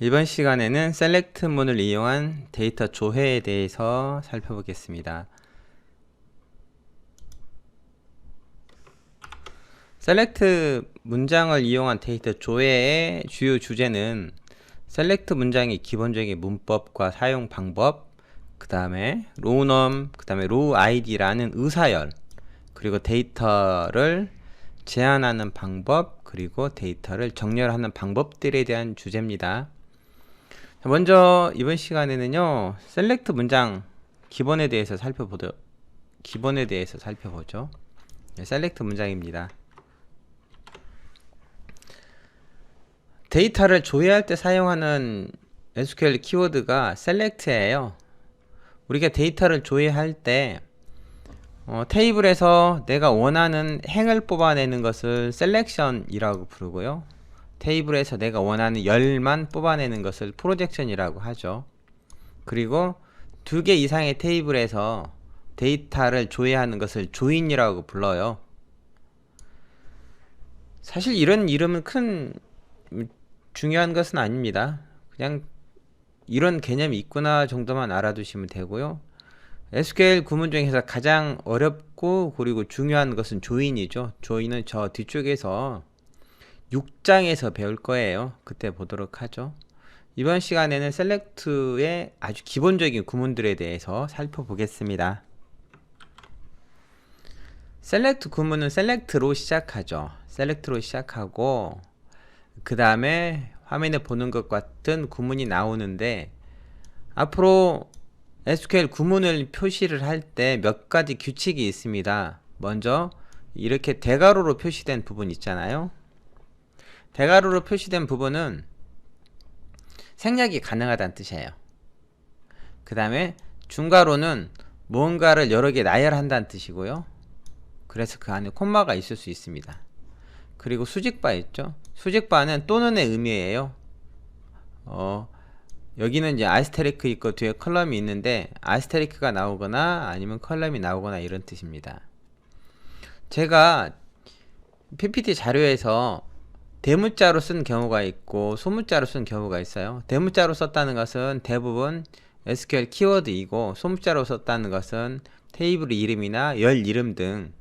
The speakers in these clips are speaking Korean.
이번 시간에는 셀렉트 문을 이용한 데이터 조회에 대해서 살펴보겠습니다. 셀렉트 문장을 이용한 데이터 조회의 주요 주제는 셀렉트 문장의 기본적인 문법과 사용 방법, 그 다음에 로우넘, 그 다음에 로우 아이디라는 의사열, 그리고 데이터를 제한하는 방법, 그리고 데이터를 정렬하는 방법들에 대한 주제입니다. 먼저 이번 시간에는요, 셀렉트 문장 기본에 대해서 살펴보죠. 셀렉트 문장입니다. 데이터를 조회할 때 사용하는 SQL 키워드가 select예요. 우리가 데이터를 조회할 때 테이블에서 내가 원하는 행을 뽑아내는 것을 selection이라고 부르고요. 테이블에서 내가 원하는 열만 뽑아내는 것을 프로젝션이라고 하죠. 그리고 2개 이상의 테이블에서 데이터를 조회하는 것을 조인이라고 불러요. 사실 이런 이름은 큰 중요한 것은 아닙니다. 그냥 이런 개념이 있구나 정도만 알아두시면 되고요. SQL 구문 중에서 가장 어렵고 그리고 중요한 것은 조인이죠. 조인은 저 뒤쪽에서 6장에서 배울 거예요. 그때 보도록 하죠. 이번 시간에는 셀렉트의 아주 기본적인 구문들에 대해서 살펴보겠습니다. 셀렉트 구문은 셀렉트로 시작하죠. 셀렉트로 시작하고 그 다음에 화면에 보는 것 같은 구문이 나오는데, 앞으로 SQL 구문을 표시를 할 때 몇 가지 규칙이 있습니다. 먼저 이렇게 대괄호로 표시된 부분 있잖아요. 대괄호로 표시된 부분은 생략이 가능하다는 뜻이에요. 그 다음에 중괄호는 무언가를 여러 개 나열한다는 뜻이고요. 그래서 그 안에 콤마가 있을 수 있습니다. 그리고 수직바 있죠. 수직바는 또는의 의미예요. 여기는 이제 아스테리크 있고 뒤에 컬럼이 있는데 아스테리크가 나오거나 아니면 컬럼이 나오거나 이런 뜻입니다. 제가 PPT 자료에서 대문자로 쓴 경우가 있고 소문자로 쓴 경우가 있어요. 대문자로 썼다는 것은 대부분 SQL 키워드이고, 소문자로 썼다는 것은 테이블 이름이나 열 이름 등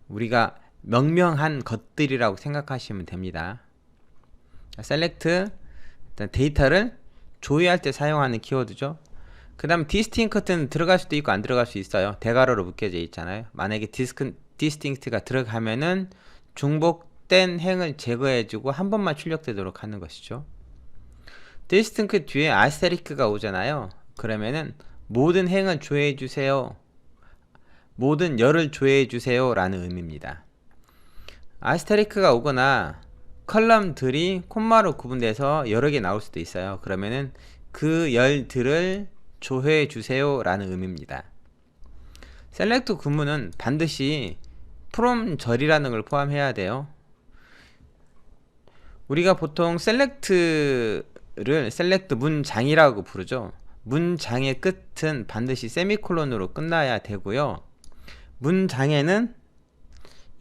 우리가 명명한 것들이라고 생각하시면 됩니다. select, 데이터를 조회할 때 사용하는 키워드죠. 그 다음 distinct는 들어갈 수도 있고 안 들어갈 수 있어요. 대괄호로 묶여져 있잖아요. 만약에 distinct가 들어가면은 중복된 행을 제거해주고 한 번만 출력되도록 하는 것이죠. distinct 뒤에 아스테리크가 오잖아요. 그러면은 모든 행을 조회해주세요, 모든 열을 조회해주세요 라는 의미입니다. 아스테리크가 오거나 컬럼들이 콤마로 구분돼서 여러 개 나올 수도 있어요. 그러면은 그 열들을 조회해 주세요 라는 의미입니다. 셀렉트 구문은 반드시 from 절이라는 걸 포함해야 돼요. 우리가 보통 셀렉트를 셀렉트 문장이라고 부르죠. 문장의 끝은 반드시 세미콜론으로 끝나야 되고요. 문장에는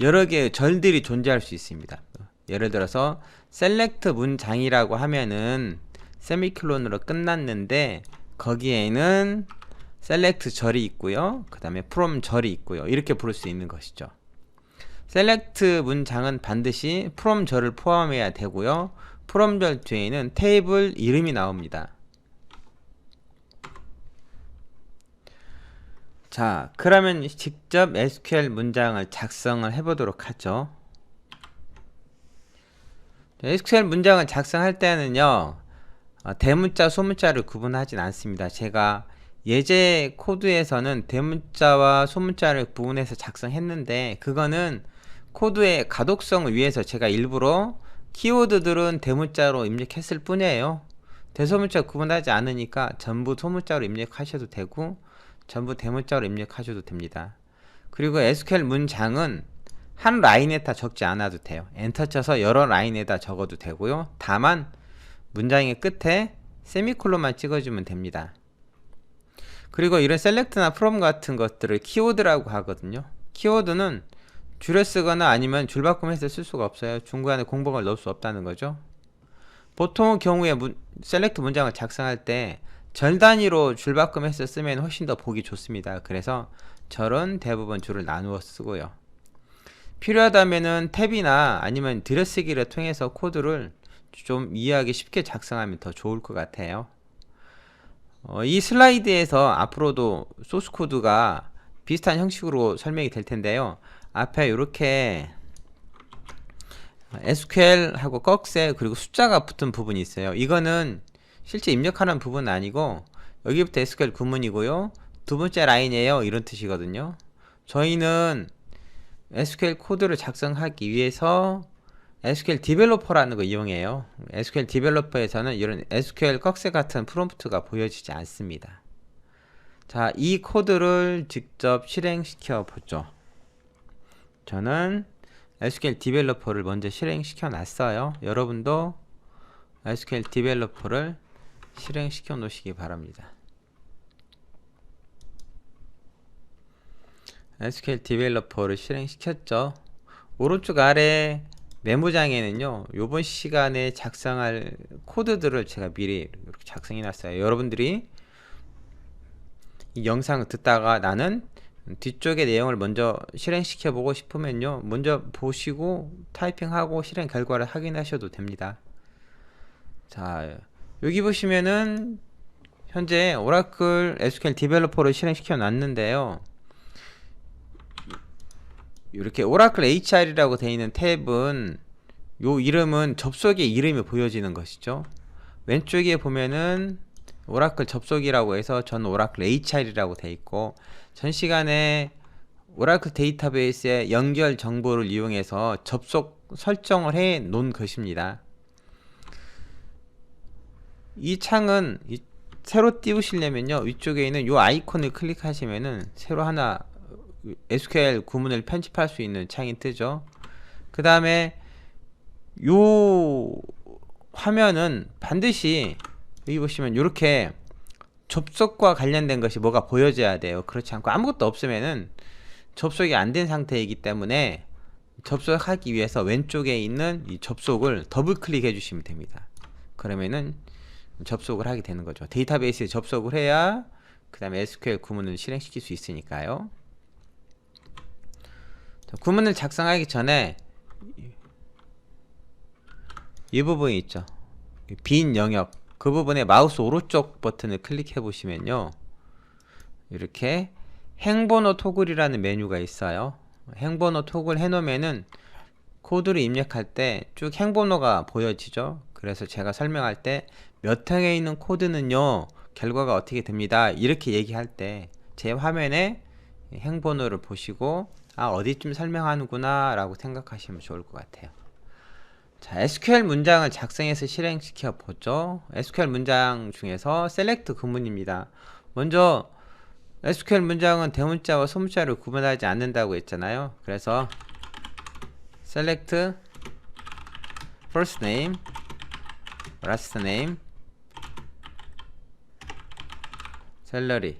여러 개의 절들이 존재할 수 있습니다. 예를 들어서 셀렉트 문장이라고 하면은 세미콜론으로 끝났는데 거기에는 셀렉트 절이 있고요, 그 다음에 from 절이 있고요, 이렇게 부를 수 있는 것이죠. 셀렉트 문장은 반드시 from 절을 포함해야 되고요, from 절 뒤에는 테이블 이름이 나옵니다. 자, 그러면 직접 SQL 문장을 작성을 해보도록 하죠. SQL 문장을 작성할 때는요, 대문자, 소문자를 구분하진 않습니다. 제가 예제 코드에서는 대문자와 소문자를 구분해서 작성했는데, 그거는 코드의 가독성을 위해서 제가 일부러 키워드들은 대문자로 입력했을 뿐이에요. 대소문자 구분하지 않으니까 전부 소문자로 입력하셔도 되고 전부 대문자로 입력하셔도 됩니다. 그리고 SQL 문장은 한 라인에다 적지 않아도 돼요. 엔터 쳐서 여러 라인에다 적어도 되고요. 다만 문장의 끝에 세미콜론만 찍어주면 됩니다. 그리고 이런 셀렉트나 프롬 같은 것들을 키워드라고 하거든요. 키워드는 줄여 쓰거나 아니면 줄바꿈해서 쓸 수가 없어요. 중간에 공복을 넣을 수 없다는 거죠. 보통 경우에 셀렉트 문장을 작성할 때 절 단위로 줄바꿈해서 쓰면 훨씬 더 보기 좋습니다. 그래서 절은 대부분 줄을 나누어 쓰고요. 필요하다면은 탭이나 아니면 들여쓰기를 통해서 코드를 좀 이해하기 쉽게 작성하면 더 좋을 것 같아요. 이 슬라이드에서 앞으로도 소스 코드가 비슷한 형식으로 설명이 될 텐데요. 앞에 이렇게 SQL하고 꺽쇠 그리고 숫자가 붙은 부분이 있어요. 이거는 실제 입력하는 부분은 아니고 여기부터 SQL 구문이고요. 두 번째 라인이에요. 이런 뜻이거든요. 저희는 SQL 코드를 작성하기 위해서 SQL 디벨로퍼라는 거 이용해요. SQL 디벨로퍼에서는 이런 SQL 꺽쇠 같은 프롬프트가 보여지지 않습니다. 자, 이 코드를 직접 실행시켜 보죠. 저는 SQL 디벨로퍼를 먼저 실행시켜 놨어요. 여러분도 SQL 디벨로퍼를 실행시켜 놓으시기 바랍니다. SQL 디벨로퍼를 실행시켰죠. 오른쪽 아래 메모장에는요, 요번 시간에 작성할 코드들을 제가 미리 이렇게 작성해 놨어요. 여러분들이 이 영상을 듣다가 나는 뒤쪽의 내용을 먼저 실행시켜 보고 싶으면요, 먼저 보시고 타이핑하고 실행 결과를 확인하셔도 됩니다. 자, 여기 보시면은 현재 오라클 SQL 디벨로퍼를 실행시켜 놨는데요, 이렇게 오라클 HR이라고 되어 있는 탭은 요 이름은 접속의 이름이 보여지는 것이죠. 왼쪽에 보면은 오라클 접속이라고 해서 전 오라클 HR이라고 되어 있고, 전 시간에 오라클 데이터베이스의 연결 정보를 이용해서 접속 설정을 해 놓은 것입니다. 이 창은 새로 띄우시려면요, 위쪽에 있는 요 아이콘을 클릭하시면은 새로 하나 SQL 구문을 편집할 수 있는 창이 뜨죠. 그 다음에 요 화면은 반드시 여기 보시면 이렇게 접속과 관련된 것이 뭐가 보여져야 돼요. 그렇지 않고 아무것도 없으면은 접속이 안 된 상태이기 때문에 접속하기 위해서 왼쪽에 있는 이 접속을 더블 클릭해 주시면 됩니다. 그러면은 접속을 하게 되는 거죠. 데이터베이스에 접속을 해야 그 다음에 SQL 구문을 실행시킬 수 있으니까요. 구문을 작성하기 전에 이 부분이 있죠. 빈 영역, 그 부분에 마우스 오른쪽 버튼을 클릭해 보시면요, 이렇게 행번호 토글이라는 메뉴가 있어요. 행번호 토글 해 놓으면은 코드를 입력할 때 쭉 행번호가 보여지죠. 그래서 제가 설명할 때 몇 행에 있는 코드는요 결과가 어떻게 됩니다, 이렇게 얘기할 때 제 화면에 행번호를 보시고 아, 어디쯤 설명하는구나 라고 생각하시면 좋을 것 같아요. 자, SQL 문장을 작성해서 실행시켜 보죠. SQL 문장 중에서 select 구문입니다. 먼저 SQL 문장은 대문자와 소문자를 구분하지 않는다고 했잖아요. 그래서 select first name, last name, salary,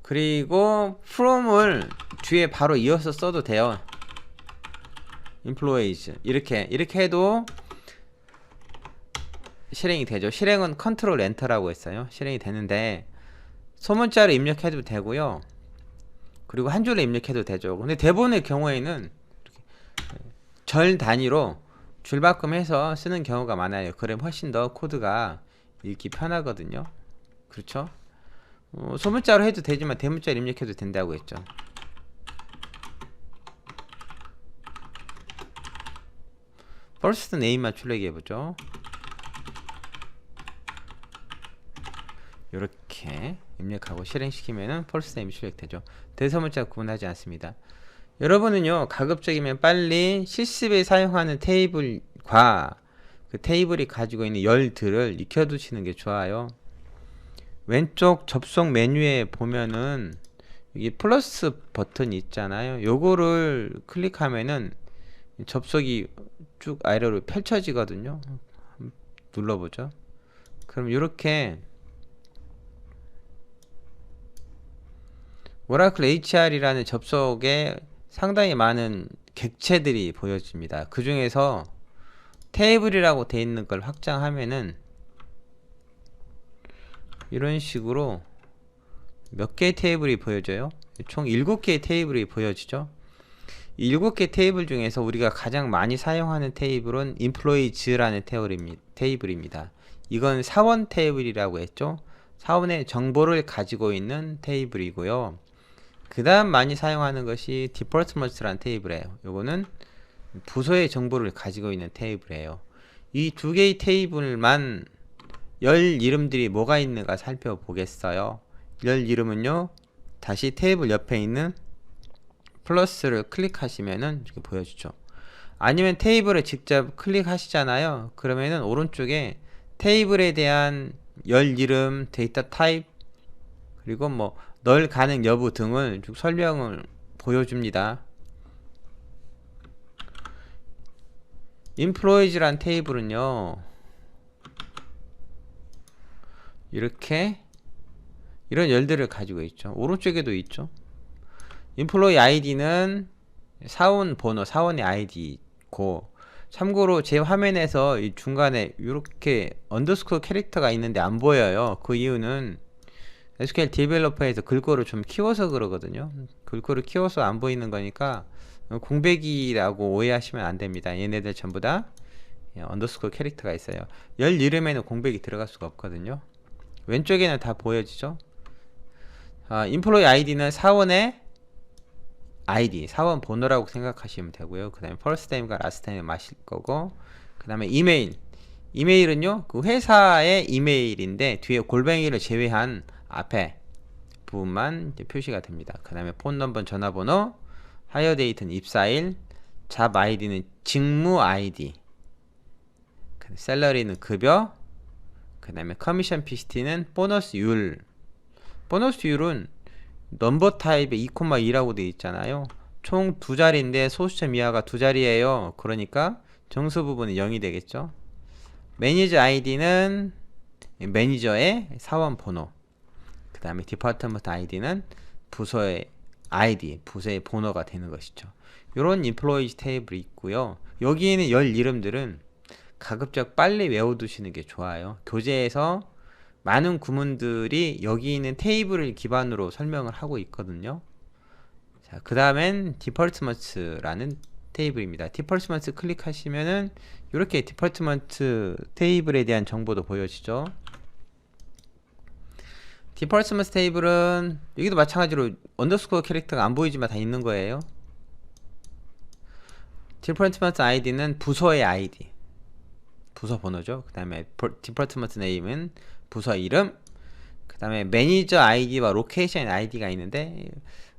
그리고 from을 뒤에 바로 이어서 써도 돼요. employees 이렇게 해도 실행이 되죠. 실행은 컨트롤 엔터라고 했어요. 실행이 되는데 소문자를 입력해도 되고요, 그리고 한 줄로 입력해도 되죠. 근데 대부분의 경우에는 절 단위로 줄바꿈해서 쓰는 경우가 많아요. 그럼 훨씬 더 코드가 읽기 편하거든요. 그렇죠? 소문자로 해도 되지만 대문자로 입력해도 된다고 했죠. first name만 출력해보죠. 이렇게 입력하고 실행시키면은 first name 출력되죠. 대소문자 구분하지 않습니다. 여러분은요, 가급적이면 빨리 실습에 사용하는 테이블과 그 테이블이 가지고 있는 열들을 익혀두시는 게 좋아요. 왼쪽 접속 메뉴에 보면은 여기 플러스 버튼이 있잖아요. 요거를 클릭하면은 접속이 쭉 아래로 펼쳐지거든요. 눌러보죠. 그럼 이렇게 오라클 HR이라는 접속에 상당히 많은 객체들이 보여집니다. 그 중에서 테이블이라고 돼 있는 걸 확장하면은 이런 식으로 몇 개의 테이블이 보여져요? 총 7개의 테이블이 보여지죠? 7개 테이블 중에서 우리가 가장 많이 사용하는 테이블은 employees라는 테이블입니다. 이건 사원 테이블이라고 했죠? 사원의 정보를 가지고 있는 테이블이고요. 그 다음 많이 사용하는 것이 departments라는 테이블이에요. 요거는 부서의 정보를 가지고 있는 테이블이에요. 이 두 개의 테이블만 열 이름들이 뭐가 있는가 살펴보겠어요. 열 이름은요, 다시 테이블 옆에 있는 플러스를 클릭하시면은 이렇게 보여주죠. 아니면 테이블을 직접 클릭하시잖아요. 그러면은 오른쪽에 테이블에 대한 열 이름, 데이터 타입, 그리고 뭐 널 가능 여부 등을 쭉 설명을 보여줍니다. employees란 테이블은요, 이렇게 이런 열들을 가지고 있죠. 오른쪽에도 있죠. employee id는 사원 번호, 사원의 id고, 참고로 제 화면에서 이 중간에 이렇게 언더스코어 캐릭터가 있는데 안 보여요. 그 이유는 SQL 디벨로퍼에서 글꼴을 좀 키워서 그러거든요. 글꼴을 키워서 안 보이는 거니까 공백이라고 오해하시면 안 됩니다. 얘네들 전부 다 언더스코어 캐릭터가 있어요. 열 이름에는 공백이 들어갈 수가 없거든요. 왼쪽에는 다 보여지죠. employee id는 사원의 ID, 사원 번호라고 생각하시면 되고요. 그 다음에 first name과 last name 마실 거고, 그 다음에 이메일은요, 그 회사의 이메일인데 뒤에 골뱅이를 제외한 앞에 부분만 이제 표시가 됩니다. 그 다음에 폰 넘버, 전화번호, 하이어 데이트는 입사일, 잡 아이디는 직무 아이디, 셀러리는 급여, 그 다음에 커미션 PCT는 보너스율. 보너스율은 넘버 타입에 2,2라고 되어 있잖아요. 총 두 자리인데 소수점 이하가 두 자리예요. 그러니까 정수 부분은 0이 되겠죠. 매니저 아이디는 매니저의 사원 번호, 그 다음에 디파트먼트 아이디는 부서의 아이디, 부서의 번호가 되는 것이죠. 이런 인플로이즈 테이블이 있고요. 여기에는 열 이름들은 가급적 빨리 외워두시는 게 좋아요. 교재에서 많은 구문들이 여기 있는 테이블을 기반으로 설명을 하고 있거든요. 자, 그 다음엔 디파트먼트라는 테이블입니다. 디파트먼트 클릭하시면은 이렇게 디파트먼트 테이블에 대한 정보도 보여지죠. 디파트먼트 테이블은 여기도 마찬가지로 언더스코어 캐릭터가 안 보이지만 다 있는 거예요. 디파트먼트 아이디는 부서의 아이디, 부서 번호죠. 그 다음에 디파트먼트 네임은 부서 이름, 그 다음에 매니저 아이디와 로케이션 아이디가 있는데,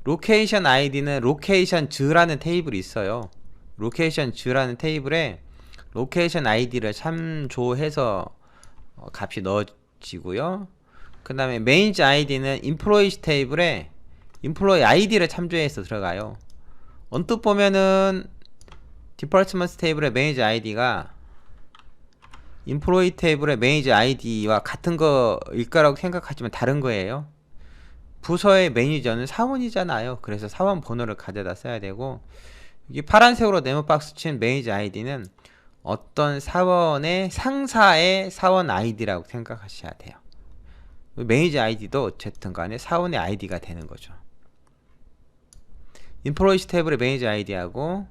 로케이션 아이디는 로케이션 즈라는 테이블이 있어요. 로케이션 즈라는 테이블에 로케이션 아이디를 참조해서 값이 넣어지고요. 그 다음에 매니저 아이디는 인플로이 테이블에 인플로이 아이디를 참조해서 들어가요. 언뜻 보면은 디파트먼트 테이블의 매니저 아이디가 인플로이 테이블의 매니저 아이디와 같은 거일 거라고 생각하지만 다른 거예요. 부서의 매니저는 사원이잖아요. 그래서 사원 번호를 가져다 써야 되고, 여기 파란색으로 네모박스 친 매니저 아이디는 어떤 사원의 상사의 사원 아이디라고 생각하셔야 돼요. 매니저 아이디도 어쨌든 간에 사원의 아이디가 되는 거죠. 인플로이스 테이블의 매니저 아이디하고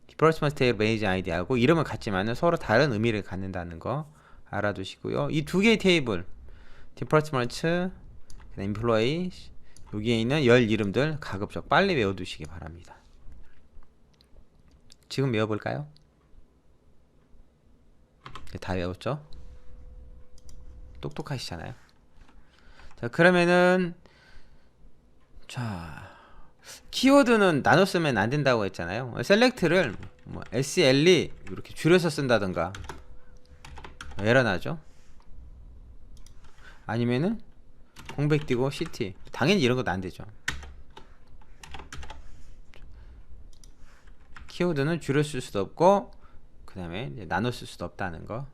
디파트먼트 테이블 매니저 아이디하고 이름은 같지만 서로 다른 의미를 갖는다는 거 알아두시고요. 이 두 개의 테이블, 디파트먼트, 인플로이, 여기에 있는 열 이름들 가급적 빨리 외워두시기 바랍니다. 지금 외워볼까요? 다 외웠죠? 똑똑하시잖아요. 자, 그러면은 자, 키워드는 나눠 쓰면 안 된다고 했잖아요. 셀렉트를 뭐 SLE 이렇게 줄여서 쓴다던가 에러 나죠. 아니면은 공백 띄고 CT, 당연히 이런 것도 안 되죠. 키워드는 줄여 쓸 수도 없고, 그 다음에 나눠 쓸 수도 없다는 거.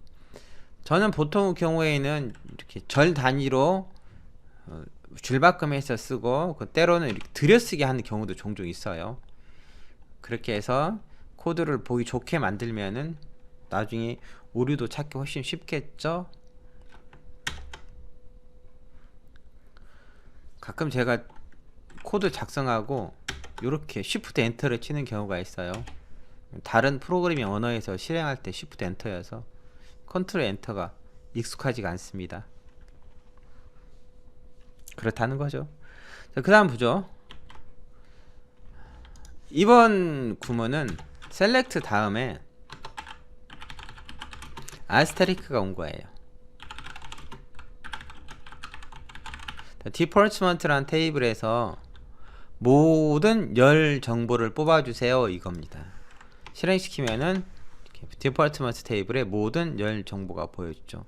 저는 보통 경우에는 이렇게 절 단위로 줄바꿈해서 쓰고, 때로는 이렇게 들여쓰기 하는 경우도 종종 있어요. 그렇게 해서 코드를 보기 좋게 만들면은 나중에 오류도 찾기 훨씬 쉽겠죠. 가끔 제가 코드 작성하고 이렇게 Shift 엔터를 치는 경우가 있어요. 다른 프로그래밍 언어에서 실행할 때 Shift 엔터여서 컨트롤 엔터가 익숙하지가 않습니다. 그렇다는 거죠. 그 다음 보죠. 이번 구문은 select 다음에 아스테리크가 온 거예요. 디폴트먼트란 테이블에서 모든 열 정보를 뽑아주세요 이겁니다. 실행시키면은 디폴트먼트 테이블에 모든 열 정보가 보여주죠.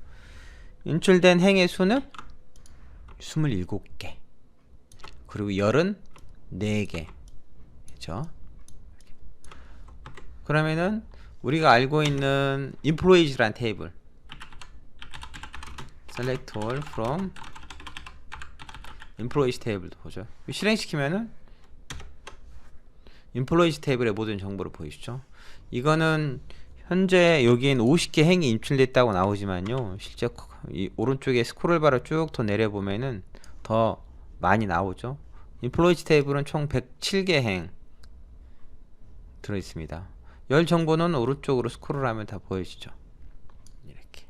인출된 행의 수는 27개, 그리고 열은 4개. 그죠? 그러면은 우리가 알고 있는 employees란 테이블, select all from employees 테이블도 보죠. 실행시키면은 employees 테이블의 모든 정보를 보여주죠. 이거는 현재 여기엔 50개 행이 인출됐다고 나오지만요, 실제 이 오른쪽에 스크롤바를 쭉 더 내려보면은 더 많이 나오죠. employees 테이블은 총 107개 행 들어있습니다. 열 정보는 오른쪽으로 스크롤하면 다 보여지죠. 이렇게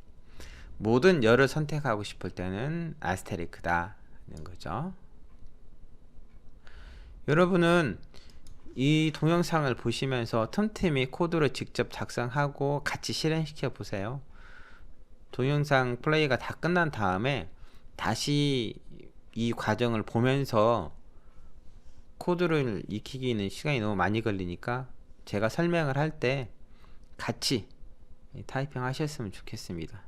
모든 열을 선택하고 싶을 때는 아스테리크다 는 거죠. 여러분은 이 동영상을 보시면서 틈틈이 코드를 직접 작성하고 같이 실행시켜 보세요. 동영상 플레이가 다 끝난 다음에 다시 이 과정을 보면서 코드를 익히기는 시간이 너무 많이 걸리니까 제가 설명을 할 때 같이 타이핑 하셨으면 좋겠습니다.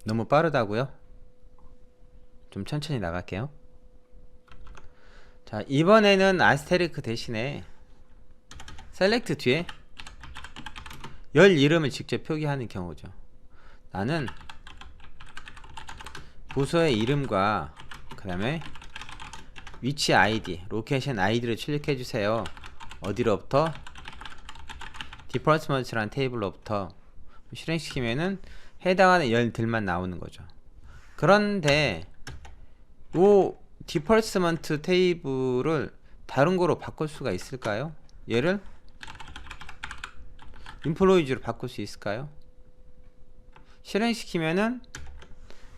너무 빠르다고요? 좀 천천히 나갈게요. 자, 이번에는 아스테리크 대신에 셀렉트 뒤에 열 이름을 직접 표기하는 경우죠. 나는 부서의 이름과 그 다음에 위치 아이디, 로케이션 아이디를 출력해 주세요. 어디로부터? 디폴트먼트라는 테이블로부터. 실행시키면은 해당하는 열들만 나오는 거죠. 그런데 이 디폴트먼트 테이블을 다른 거로 바꿀 수가 있을까요? 얘를 employees로 바꿀 수 있을까요? 실행시키면은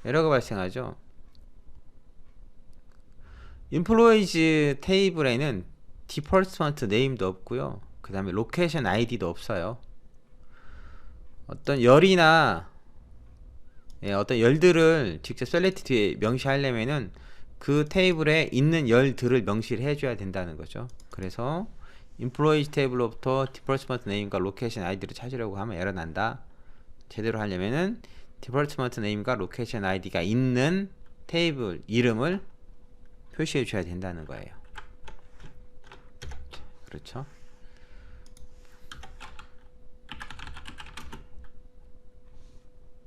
에러가 발생하죠. employees 테이블에는 디폴트먼트 네임도 없고요, 그 다음에 로케이션 아이디도 없어요. 어떤 열이나 어떤 열들을 직접 셀렉트 뒤에 명시하려면은 그 테이블에 있는 열들을 명시를 해줘야 된다는 거죠. 그래서 employees 테이블로부터 디폴트먼트 네임과 로케이션 아이디를 찾으려고 하면 에러 난다. 제대로 하려면은 디폴트먼트 네임과 로케이션 아이디가 있는 테이블 이름을 표시해 줘야 된다는 거예요. 그렇죠?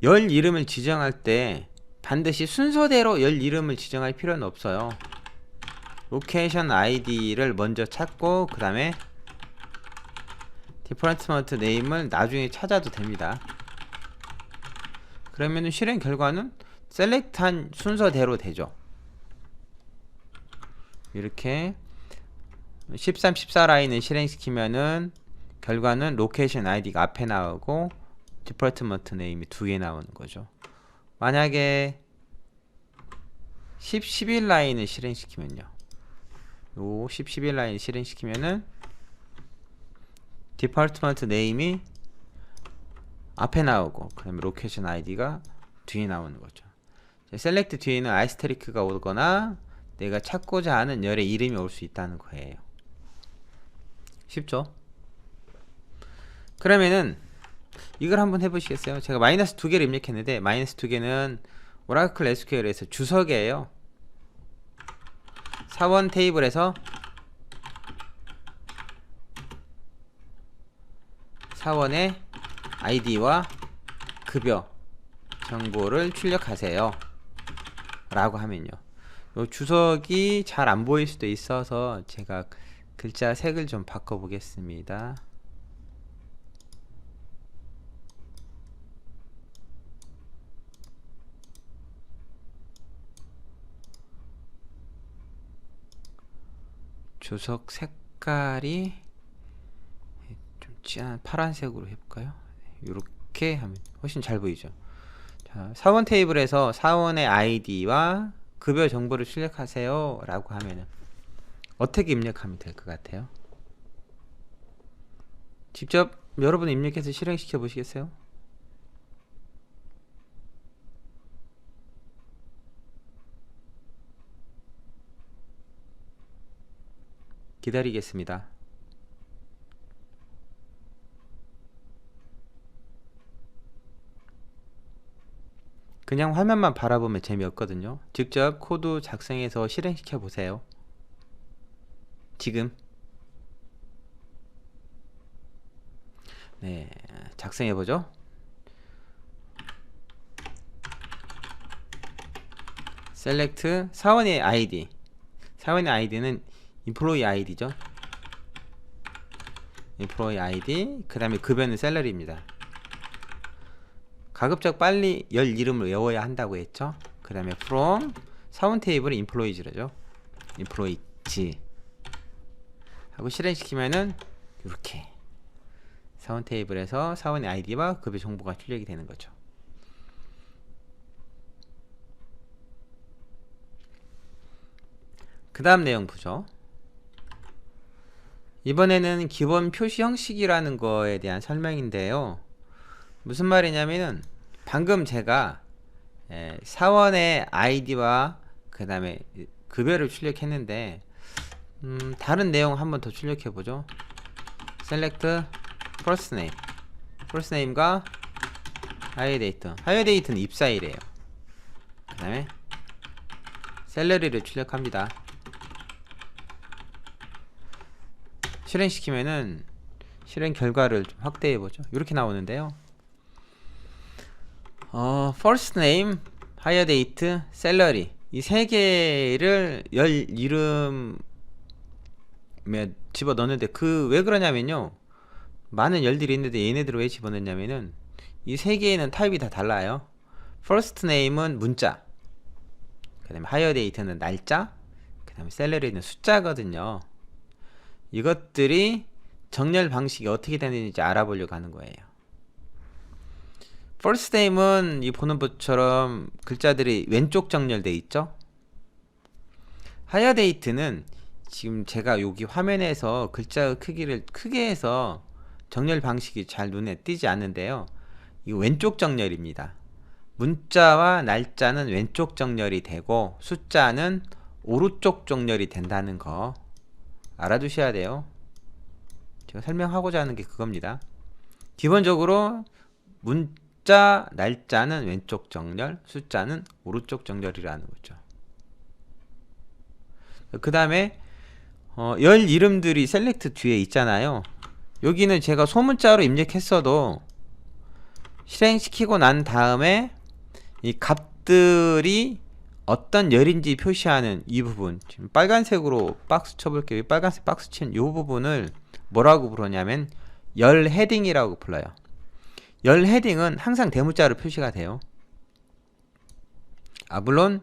열 이름을 지정할 때 반드시 순서대로 열 이름을 지정할 필요는 없어요. 로케이션 아이디를 먼저 찾고 그 다음에 디폴트먼트 네임을 나중에 찾아도 됩니다. 그러면 실행 결과는 셀렉트한 순서대로 되죠. 이렇게 13, 14 라인을 실행시키면은 결과는 로케이션 아이디가 앞에 나오고 디폴트먼트 네임이 2개 나오는 거죠. 만약에 10, 11 라인을 실행시키면요, 요 10, 11 라인을 실행시키면은 디폴트먼트 네임이 앞에 나오고 그 다음에 로케이션 아이디가 뒤에 나오는 거죠. 셀렉트 뒤에는 아스테리크가 오거나 내가 찾고자 하는 열의 이름이 올 수 있다는 거예요. 쉽죠? 그러면은 이걸 한번 해보시겠어요? 제가 마이너스 2개를 입력했는데 마이너스 2개는 오라클 SQL에서 주석이에요. 사원 테이블에서 사원의 아이디와 급여 정보를 출력하세요 라고 하면요, 요 주석이 잘 안 보일 수도 있어서 제가 글자 색을 좀 바꿔 보겠습니다. 주석 색깔이 좀 진한 파란색으로 해볼까요? 이렇게 하면 훨씬 잘 보이죠. 자, 사원 테이블에서 사원의 아이디와 급여 정보를 출력하세요 라고 하면은 어떻게 입력하면 될 것 같아요? 직접 여러분 입력해서 실행시켜 보시겠어요? 기다리겠습니다. 그냥 화면만 바라보면 재미없거든요. 직접 코드 작성해서 실행시켜 보세요. 지금 네, 작성해 보죠. 셀렉트 사원의 아이디. 사원의 아이디는 인플로이 아이디죠. 인플로이 아이디. 그 다음에 급여는 셀러리입니다. 가급적 빨리 열 이름을 외워야 한다고 했죠. 그 다음에 from 사원 테이블은 인플로이즈라죠. 인플로이즈 하고 실행시키면은 이렇게 사원 테이블에서 사원의 아이디와 급여 정보가 출력이 되는 거죠. 그 다음 내용 보죠. 이번에는 기본 표시 형식이라는 거에 대한 설명인데요. 무슨 말이냐면은 방금 제가 사원의 아이디와 그 다음에 급여를 출력했는데 다른 내용 한번 더 출력해 보죠. select first name, first name과 hire date. hire date는 입사일이에요. 그 다음에 셀러리를 출력합니다. 실행시키면은 실행 결과를 좀 확대해 보죠. 이렇게 나오는데요. first name, hire date, salary 이 세 개를 열 이름에 집어 넣는데 왜 그러냐면요. 많은 열들이 있는데 얘네들을 왜 집어 넣냐면은 이 세 개에는 타입이 다 달라요. first name은 문자, 그 다음에 hire date는 날짜, 그 다음에 salary는 숫자거든요. 이것들이 정렬 방식이 어떻게 되는지 알아보려고 하는 거예요. first name은 이 보는 것처럼 글자들이 왼쪽 정렬되어 있죠. hire date는 지금 제가 여기 화면에서 글자 크기를 크게 해서 정렬 방식이 잘 눈에 띄지 않는데요. 이 왼쪽 정렬입니다. 문자와 날짜는 왼쪽 정렬이 되고 숫자는 오른쪽 정렬이 된다는 거 알아두셔야 돼요. 제가 설명하고자 하는 게 그겁니다. 기본적으로 문자, 날짜는 왼쪽 정렬, 숫자는 오른쪽 정렬이라는 거죠. 그 다음에 열 이름들이 셀렉트 뒤에 있잖아요. 여기는 제가 소문자로 입력했어도 실행시키고 난 다음에 이 값들이 어떤 열인지 표시하는 이 부분, 지금 빨간색으로 박스 쳐볼게요. 빨간색 박스 친 이 부분을 뭐라고 부르냐면 열 헤딩이라고 불러요. 열 헤딩은 항상 대문자로 표시가 돼요. 물론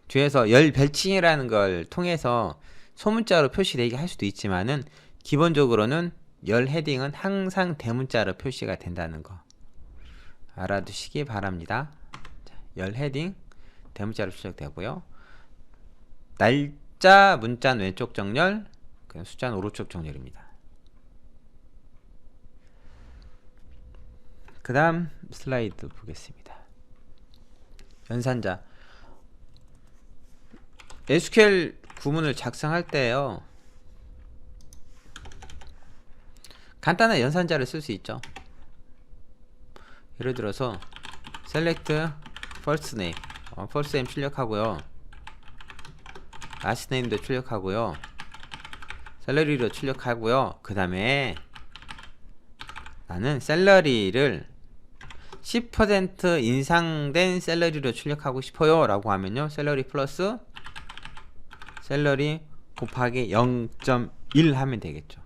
뒤에서 열 별칭이라는 걸 통해서 소문자로 표시되게 할 수도 있지만은 기본적으로는 열 헤딩은 항상 대문자로 표시가 된다는 거 알아두시기 바랍니다. 자, 열 헤딩 대문자로 출력되고요. 날짜 문자는 왼쪽 정렬, 숫자는 오른쪽 정렬입니다. 그 다음 슬라이드 보겠습니다. 연산자. SQL 구문을 작성할 때요, 간단한 연산자를 쓸 수 있죠. 예를 들어서 select first name, first name 출력하고요, last name도 출력하고요, salary로 출력하고요. 그 다음에 나는 샐러리를 10% 인상된 샐러리로 출력하고 싶어요 라고 하면요, 샐러리 플러스 샐러리 곱하기 0.1 1 하면 되겠죠.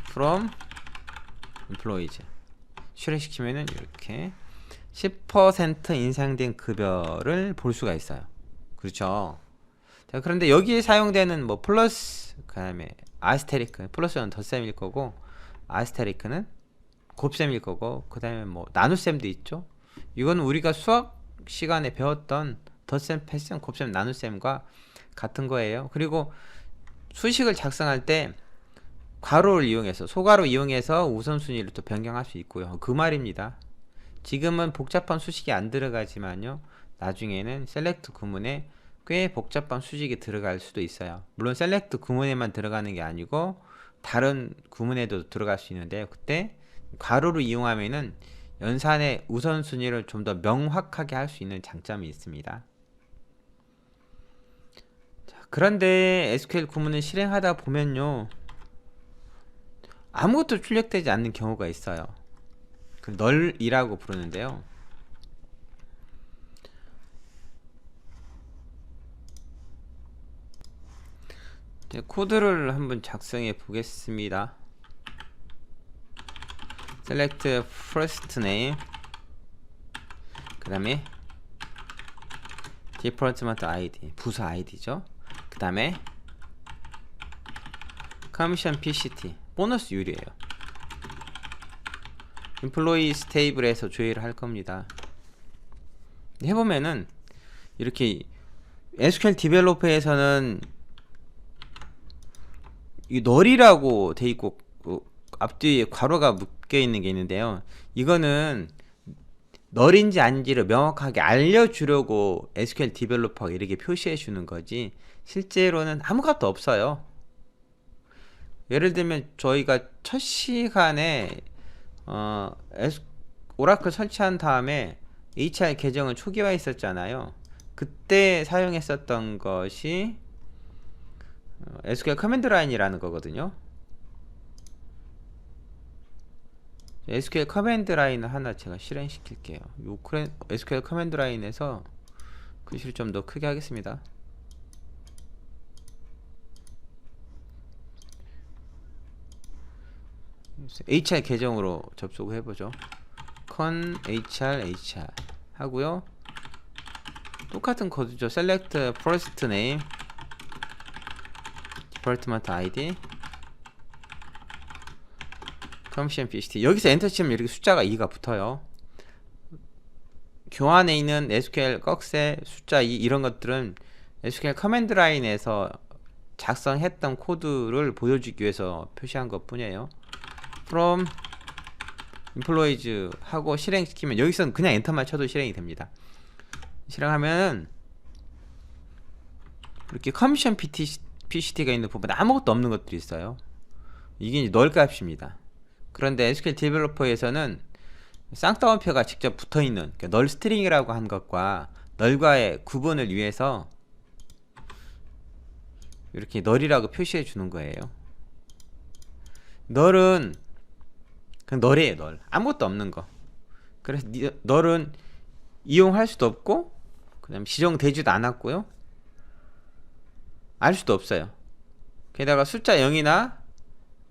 from employees 실행시키면은 이렇게 10% 인상된 급여를 볼 수가 있어요. 그렇죠. 자, 그런데 여기에 사용되는 뭐 플러스, 그 다음에 아스테리크, 플러스는 덧셈일 거고 아스테리크는 곱셈일 거고, 그 다음에 뭐 나눗셈도 있죠. 이건 우리가 수학 시간에 배웠던 덧셈, 패셈, 곱셈, 나눗셈과 같은 거예요. 그리고 수식을 작성할 때 괄호를 이용해서, 소괄호 이용해서 우선순위를 또 변경할 수 있고요. 그 말입니다. 지금은 복잡한 수식이 안 들어가지만요, 나중에는 셀렉트 구문에 꽤 복잡한 수식이 들어갈 수도 있어요. 물론 셀렉트 구문에만 들어가는 게 아니고 다른 구문에도 들어갈 수 있는데요, 그때 괄호를 이용하면은 연산의 우선순위를 좀 더 명확하게 할 수 있는 장점이 있습니다. 자, 그런데 SQL 구문을 실행하다 보면요, 아무것도 출력되지 않는 경우가 있어요. 그 널이라고 부르는데요. 이제 코드를 한번 작성해 보겠습니다. select first name, 그 다음에 department ID, 부서 아이디죠. 그 다음에 commission PCT, 보너스율이에요. employees table에서 조회를 할 겁니다. 해보면은 이렇게 SQL 디벨로퍼에서는 이 널이라고 돼 있고 앞뒤에 괄호가 묶여 있는 게 있는데요, 이거는 널인지 아닌지를 명확하게 알려주려고 SQL 디벨로퍼가 이렇게 표시해 주는 거지 실제로는 아무것도 없어요. 예를 들면 저희가 첫 시간에 오라클 설치한 다음에 HR 계정을 초기화해 있었잖아요. 그때 사용했었던 것이 SQL 커맨드 라인이라는 거거든요. SQL 커맨드 라인을 하나 제가 실행시킬게요. 요 SQL 커맨드 라인에서 글씨를 좀 더 크게 하겠습니다. HR 계정으로 접속을 해보죠. con HR 하고요. 똑같은 코드죠. select first name, department ID, commission PCT. 여기서 엔터 치면 이렇게 숫자가 2가 붙어요. 교환에 있는 SQL 꺽쇠 숫자 2 이런 것들은 SQL 커맨드 라인에서 작성했던 코드를 보여주기 위해서 표시한 것 뿐이에요. from employees 하고 실행시키면 여기서는 그냥 엔터만 쳐도 실행이 됩니다. 실행하면 이렇게 commission PCT가 있는 부분에 아무것도 없는 것들이 있어요. 이게 이제 널 값입니다. 그런데 SQL 디벨로퍼에서는 쌍따옴표가 직접 붙어있는, 그러니까 널 스트링이라고 한 것과 널과의 구분을 위해서 이렇게 널이라고 표시해 주는 거예요. 널은 그냥 널이에요. 널, 아무것도 없는 거. 그래서 널은 이용할 수도 없고, 그 다음에 지정되지도 않았고요, 알 수도 없어요. 게다가 숫자 0이나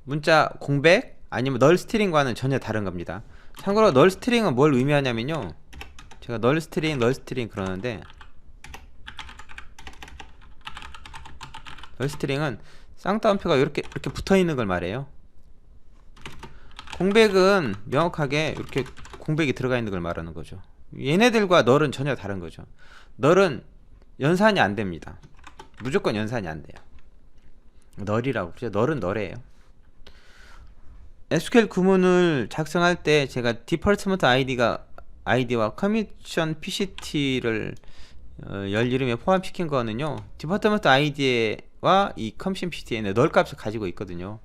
문자 공백 아니면 널 스트링과는 전혀 다른 겁니다. 참고로 널 스트링은 뭘 의미하냐면요, 제가 널 스트링 그러는데, 널 스트링은 쌍따옴표가 이렇게 붙어 있는 걸 말해요. 공백은 명확하게 이렇게 공백이 들어가 있는 걸 말하는 거죠. 얘네들과 널은 전혀 다른 거죠. 널은 연산이 안 됩니다. 무조건 연산이 안 돼요. 널이라고 그러죠. 널은 널이에요. SQL 구문을 작성할 때 제가 디파트먼트 아이디와 커미션 PCT를 열 이름에 포함시킨 거는요, 디파트먼트 아이디와 이 커미션 PCT에는 널 값을 가지고 있거든요.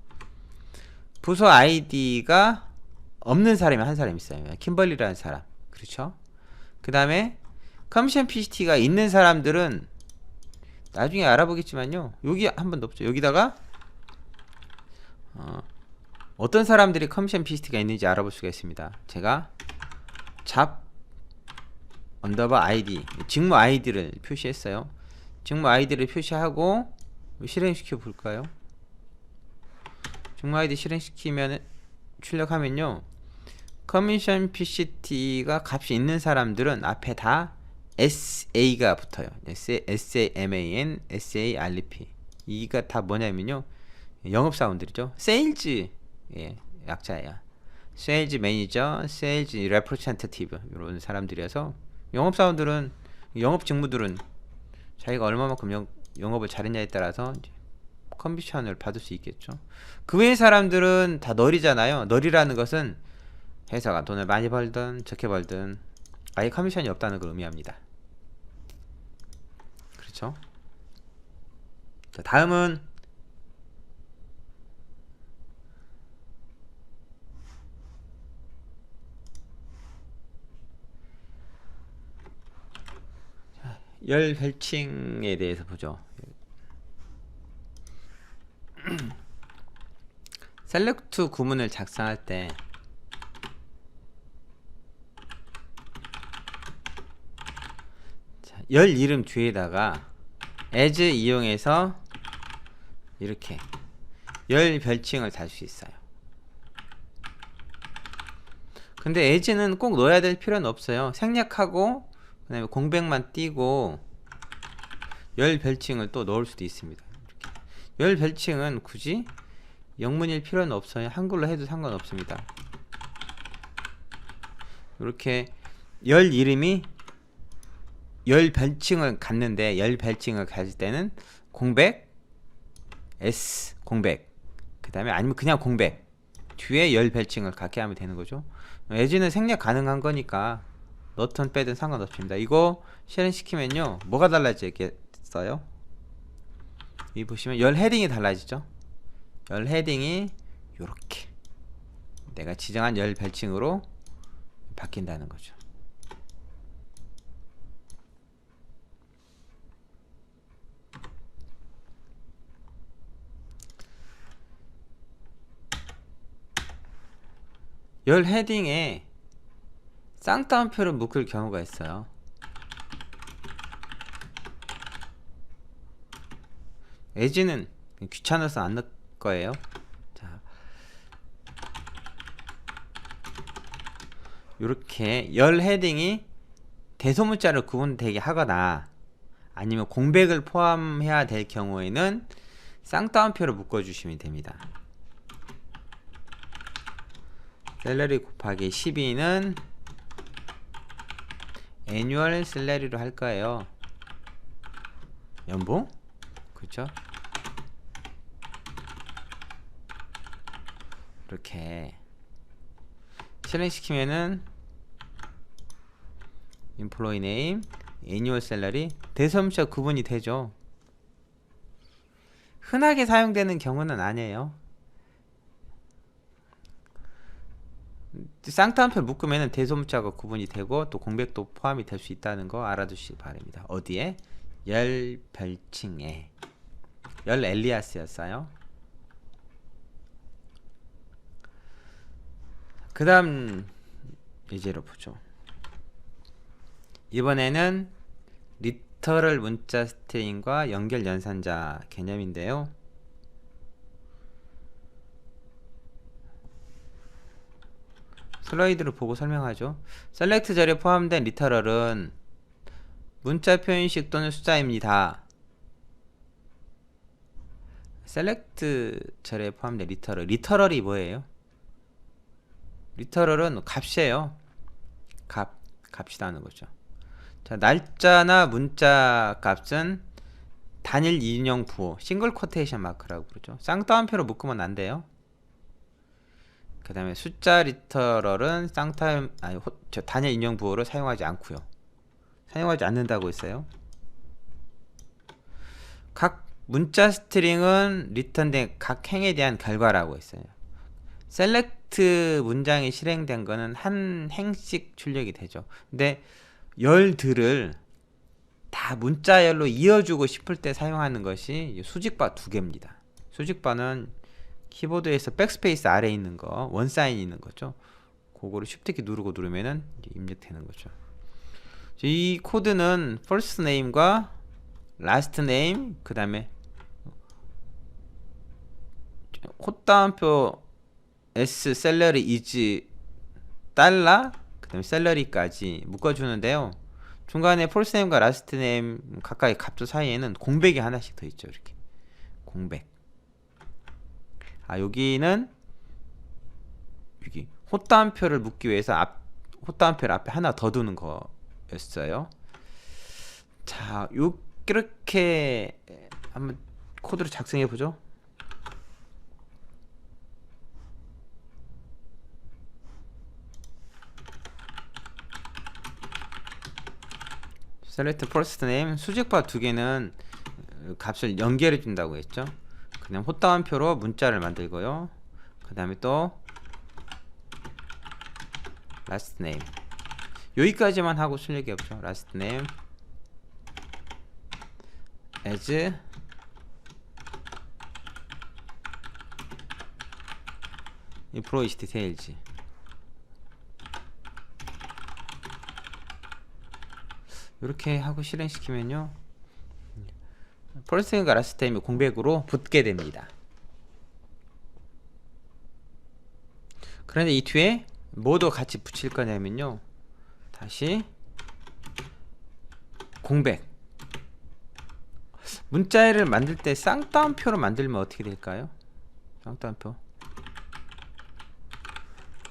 부서 아이디가 없는 사람이 한 사람 있어요. 킴벌리라는 사람. 그렇죠? 그 다음에 커미션 PCT가 있는 사람들은 나중에 알아보겠지만요, 여기 한 번 더 없죠. 여기다가 어떤 사람들이 커미션 PCT가 있는지 알아볼 수가 있습니다. 제가 잡 언더바 ID, 직무 아이디를 표시했어요. 직무 아이디를 표시하고 실행시켜 볼까요? 직무 아이디 실행시키면 출력하면요, 커미션 PCT가 값이 있는 사람들은 앞에 다 SA가 붙어요. SAMAN, SAREP. 이가 다 뭐냐면요, 영업사원들이죠. 세일즈, 예, 약자예요. 세일즈 매니저, 세일즈 레프레젠테티브, 이런 사람들이어서 영업사원들은, 영업 직무들은 자기가 얼마만큼 영업을 잘했냐에 따라서 이제 커미션을 받을 수 있겠죠. 그 외의 사람들은 다 널이잖아요. 널이라는 것은 회사가 돈을 많이 벌든 적게 벌든 아예 커미션이 없다는 걸 의미합니다. 그렇죠? 자, 다음은 열 별칭에 대해서 보죠. 셀렉트 구문을 작성할 때 열 이름 뒤에다가 as 이용해서 이렇게 열 별칭을 달 수 있어요. 근데 as는 꼭 넣어야 될 필요는 없어요. 생략하고 그 다음에 공백만 띄고 열 별칭을 또 넣을 수도 있습니다. 이렇게. 열 별칭은 굳이 영문일 필요는 없어요. 한글로 해도 상관없습니다. 이렇게 열 이름이 열 별칭을 갖는데, 열 별칭을 가질 때는 공백 S 공백, 그 다음에 아니면 그냥 공백 뒤에 열 별칭을 갖게 하면 되는 거죠. as는 생략 가능한 거니까 넣든 빼든 상관없습니다. 이거 실행시키면요, 뭐가 달라지겠어요? 여기 보시면 열 헤딩이 달라지죠. 열 헤딩이 요렇게 내가 지정한 열 별칭으로 바뀐다는 거죠. 열 헤딩에 쌍따옴표를 묶을 경우가 있어요. as는 귀찮아서 안 넣을 거예요. 자, 이렇게 열 헤딩이 대소문자를 구분되게 하거나 아니면 공백을 포함해야 될 경우에는 쌍따옴표를 묶어주시면 됩니다. 셀러리 곱하기 12는 애뉴얼 셀러리로 할 거예요. 연봉? 그렇죠? 이렇게 실행시키면은 employee name, annual salary, 대소문자 구분이 되죠. 흔하게 사용되는 경우는 아니에요. 쌍따옴표 묶으면 대소문자가 구분이 되고 또 공백도 포함이 될 수 있다는 거 알아두시기 바랍니다. 어디에? 열 별칭에. 열 엘리아스였어요. 그 다음 예제로 보죠. 이번에는 리터럴 문자 스트링과 연결 연산자 개념인데요. 슬라이드를 보고 설명하죠. 셀렉트 절에 포함된 리터럴은 문자 표현식 또는 숫자입니다. 셀렉트 절에 포함된 리터럴이 뭐예요? 리터럴은 값이에요. 값이라는 거죠. 자, 날짜나 문자 값은 단일 인용 부호, 싱글 쿼테이션 마크라고 그러죠. 쌍따옴표로 묶으면 안 돼요. 그 다음에 숫자 리터럴은 단일 인용 부호를 사용하지 않고요. 사용하지 않는다고 했어요. 각 문자 스트링은 리턴된 각 행에 대한 결과라고 했어요. 셀렉트 문장이 실행된 거는 한 행씩 출력이 되죠. 근데 열들을 다 문자열로 이어주고 싶을 때 사용하는 것이 수직바 2개입니다. 수직바는 키보드에서 백스페이스 아래에 있는 거, 원사인이 있는 거죠. 그거를 쉬프트키 누르면은 입력되는 거죠. 이 코드는 first name과 last name, 그 다음에 헛다운표 S 셀러리 이즈 달러 그 다음에 셀러리까지 묶어주는데요. 중간에 폴스네임과 라스트네임 각각의 값수 사이에는 공백이 하나씩 더 있죠. 이렇게 공백. 여기는 여기 헛다운표를 묶기 위해서 헛다운표를 앞에 하나 더 두는 거였어요. 자, 이렇게 한번 코드를 작성해 보죠. select first name 수직바 두 개는 값을 연결해 준다고 했죠. 그냥 헛다운표로 문자를 만들고요. 그 다음에 또 last name 여기까지만 하고 쓸 얘기 없죠. last name as employee details 이렇게 하고 실행시키면요 펄스가 라스트네임이 공백으로 붙게 됩니다. 그런데 이 뒤에 뭐도 같이 붙일 거냐면요 다시 공백 문자를 만들 때 쌍따옴표로 만들면 어떻게 될까요? 쌍따옴표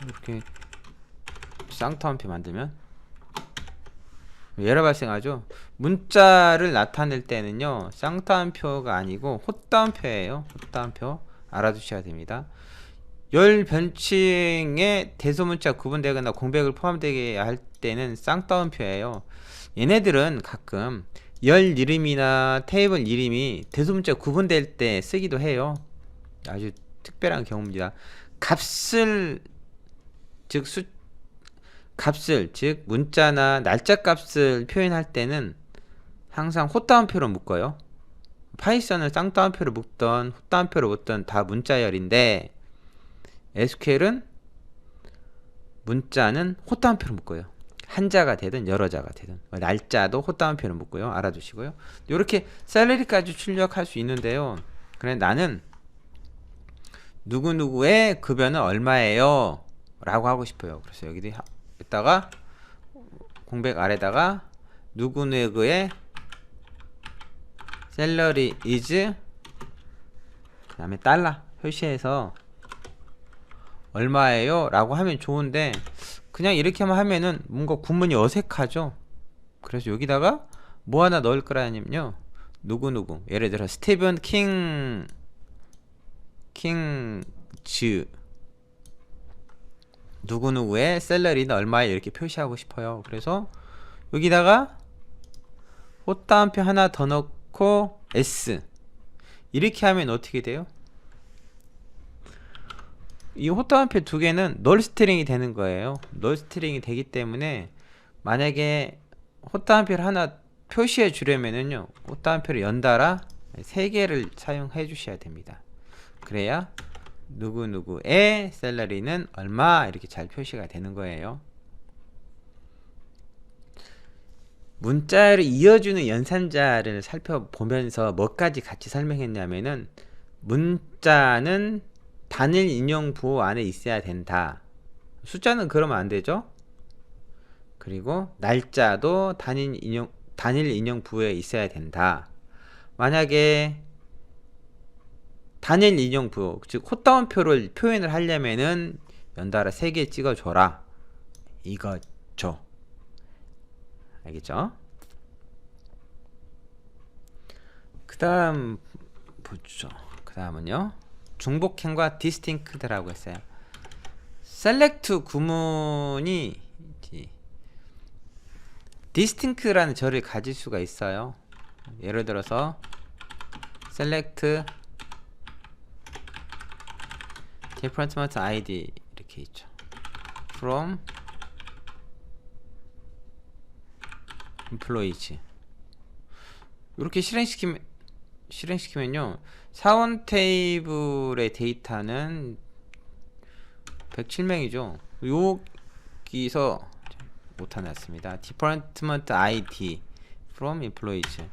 이렇게 쌍따옴표 만들면 에러 발생하죠. 문자를 나타낼 때는요 쌍따옴표가 아니고 헛다운표예요. 헛다운표 알아두셔야 됩니다. 열 변칭에 대소문자 구분되거나 공백을 포함되게 할 때는 쌍따옴표예요. 얘네들은 가끔 열 이름이나 테이블 이름이 대소문자 구분될 때 쓰기도 해요. 아주 특별한 경우입니다. 값을 즉 문자나 날짜 값을 표현할 때는 항상 헛다운표로 묶어요. 파이썬은 쌍따옴표로 묶던 헛다운표로 묶던 다 문자열인데 SQL은 문자는 헛다운표로 묶어요. 한자가 되든 여러 자가 되든 날짜도 헛다운표로 묶고요. 알아두시고요. 이렇게 셀러리까지 출력할 수 있는데요. 그래 나는 누구누구의 급여는 얼마예요? 라고 하고 싶어요. 그래서 여기다가 공백 아래다가 누구누구의 셀러리 is 그 다음에 달러 표시해서 얼마예요? 라고 하면 좋은데 그냥 이렇게만 하면은 뭔가 구문이 어색하죠. 그래서 여기다가 뭐 하나 넣을 거라면요 누구누구 예를 들어 스티븐 킹즈 누구누구의 셀러리는 얼마에 이렇게 표시하고 싶어요. 그래서 여기다가 헛다운표 하나 더 넣고 S 이렇게 하면 어떻게 돼요? 이 헛다운표 두 개는 널 스트링이 되는 거예요. 널 스트링이 되기 때문에 만약에 헛다운표를 하나 표시해 주려면은요 헛다운표를 연달아 3개를 사용해 주셔야 됩니다. 그래야 누구누구의 셀러리는 얼마 이렇게 잘 표시가 되는 거예요. 문자를 이어주는 연산자를 살펴보면서 뭐까지 같이 설명했냐면은 문자는 단일 인용 부호 안에 있어야 된다. 숫자는 그러면 안 되죠. 그리고 날짜도 단일 인용 부호에 있어야 된다. 만약에 단일 인용 부호, 즉 헛다운표를 표현을 하려면은 연달아 3개 찍어줘라. 이거죠. 알겠죠? 그 다음 보죠. 그 다음은요 중복행과 디스팅크드라고 했어요. 셀렉트 구문이 디스팅크라는 절을 가질 수가 있어요. 예를 들어서 select department ID 이렇게 있죠. from employees 이렇게 실행시키면요 사원 테이블의 데이터는 107명이죠. 여기서 못하놨습니다. department ID from employees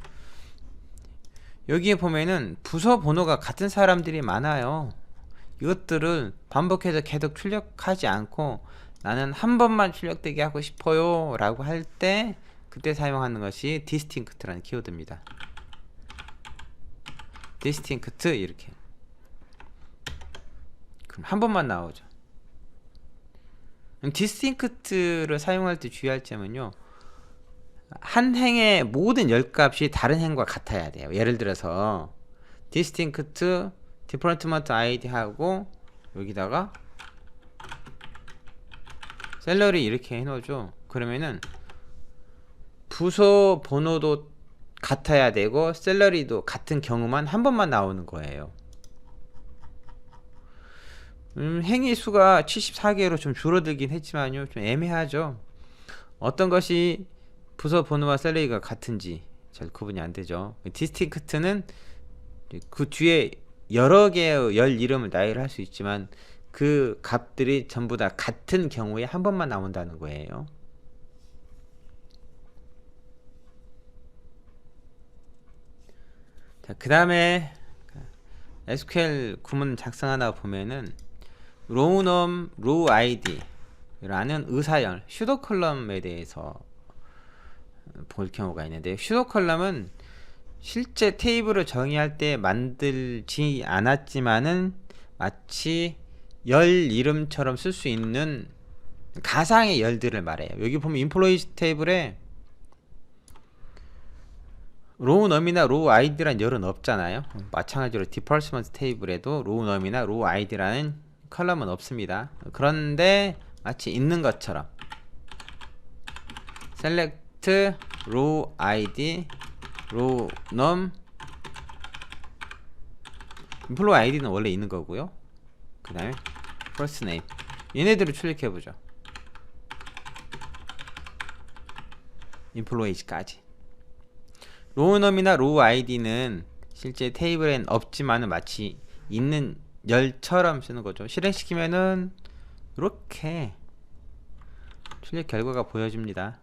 여기에 보면은 부서 번호가 같은 사람들이 많아요. 이것들은 반복해서 계속 출력하지 않고 나는 한 번만 출력되게 하고 싶어요 라고 할 때 그때 사용하는 것이 distinct라는 키워드입니다. distinct 이렇게. 그럼 한 번만 나오죠. distinct를 사용할 때 주의할 점은요, 한 행의 모든 열값이 다른 행과 같아야 돼요. 예를 들어서 distinct department id 하고 여기다가 셀러리 이렇게 해놓죠. 그러면은 부서 번호도 같아야 되고 셀러리도 같은 경우만 한 번만 나오는 거예요. 행위 수가 74개로 좀 줄어들긴 했지만요, 좀 애매하죠. 어떤 것이 부서 번호와 셀러리가 같은지 잘 구분이 안 되죠. 디스팅크트는 그 뒤에 여러 개의 열 이름을 나열할 수 있지만 그 값들이 전부 다 같은 경우에 한 번만 나온다는 거예요. 자, 그 다음에 SQL 구문 작성하다 보면은 row num, row id 라는 의사열 슈도 컬럼에 대해서 볼 경우가 있는데, 슈도 컬럼은 실제 테이블을 정의할 때 만들지 않았지만은 마치 열 이름처럼 쓸 수 있는 가상의 열들을 말해요. 여기 보면 인플로이즈 테이블에 로우 넘이나 로우 아이디라는 열은 없잖아요. 마찬가지로 디파트먼트 테이블에도 로우 넘이나 로우 아이디라는 컬럼은 없습니다. 그런데 마치 있는 것처럼 select row id row num 인플로 아이디는 원래 있는 거고요. 그 다음에 first name 얘네들을 출력해보죠. 인플로이즈까지. 로우 넘이나 로우 아이디는 실제 테이블엔 없지만은 마치 있는 열처럼 쓰는 거죠. 실행시키면은 이렇게 출력 결과가 보여집니다.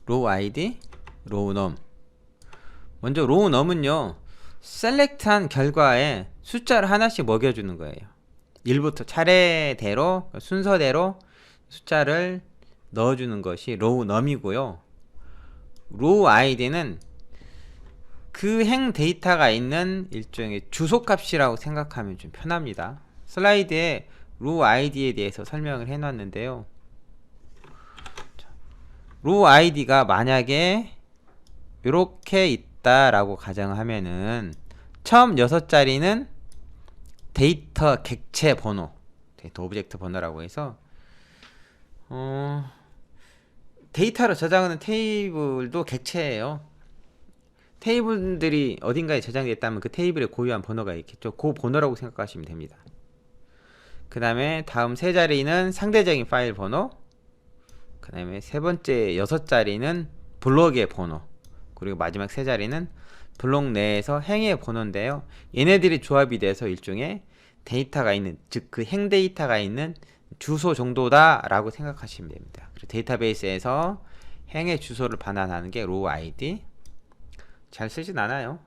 로우 아이디, 로우 넘. 먼저 로우 넘은요, 셀렉트한 결과에 숫자를 하나씩 먹여주는 거예요. 1부터 차례대로 순서대로 숫자를 넣어주는 것이 로우 넘이고요. 로우 아이디는 그 행 데이터가 있는 일종의 주소값이라고 생각하면 좀 편합니다. 슬라이드에 로우 아이디에 대해서 설명을 해놨는데요. 로우 아이디가 만약에 이렇게 있다라고 가정하면은 처음 6자리는 데이터 객체 번호, 데이터 오브젝트 번호라고 해서 데이터로 저장하는 테이블도 객체예요. 테이블들이 어딘가에 저장되어 있다면 그 테이블에 고유한 번호가 있겠죠. 그 번호라고 생각하시면 됩니다. 그 다음에 다음 3자리는 상대적인 파일 번호, 그 다음에 세 번째 6자리는 블록의 번호, 그리고 마지막 3자리는 블록 내에서 행의 번호인데요. 얘네들이 조합이 돼서 일종의 데이터가 있는, 즉 그 행 데이터가 있는 주소 정도다 라고 생각하시면 됩니다. 그리고 데이터베이스에서 행의 주소를 반환하는 게 로우 아이디. 잘 쓰진 않아요.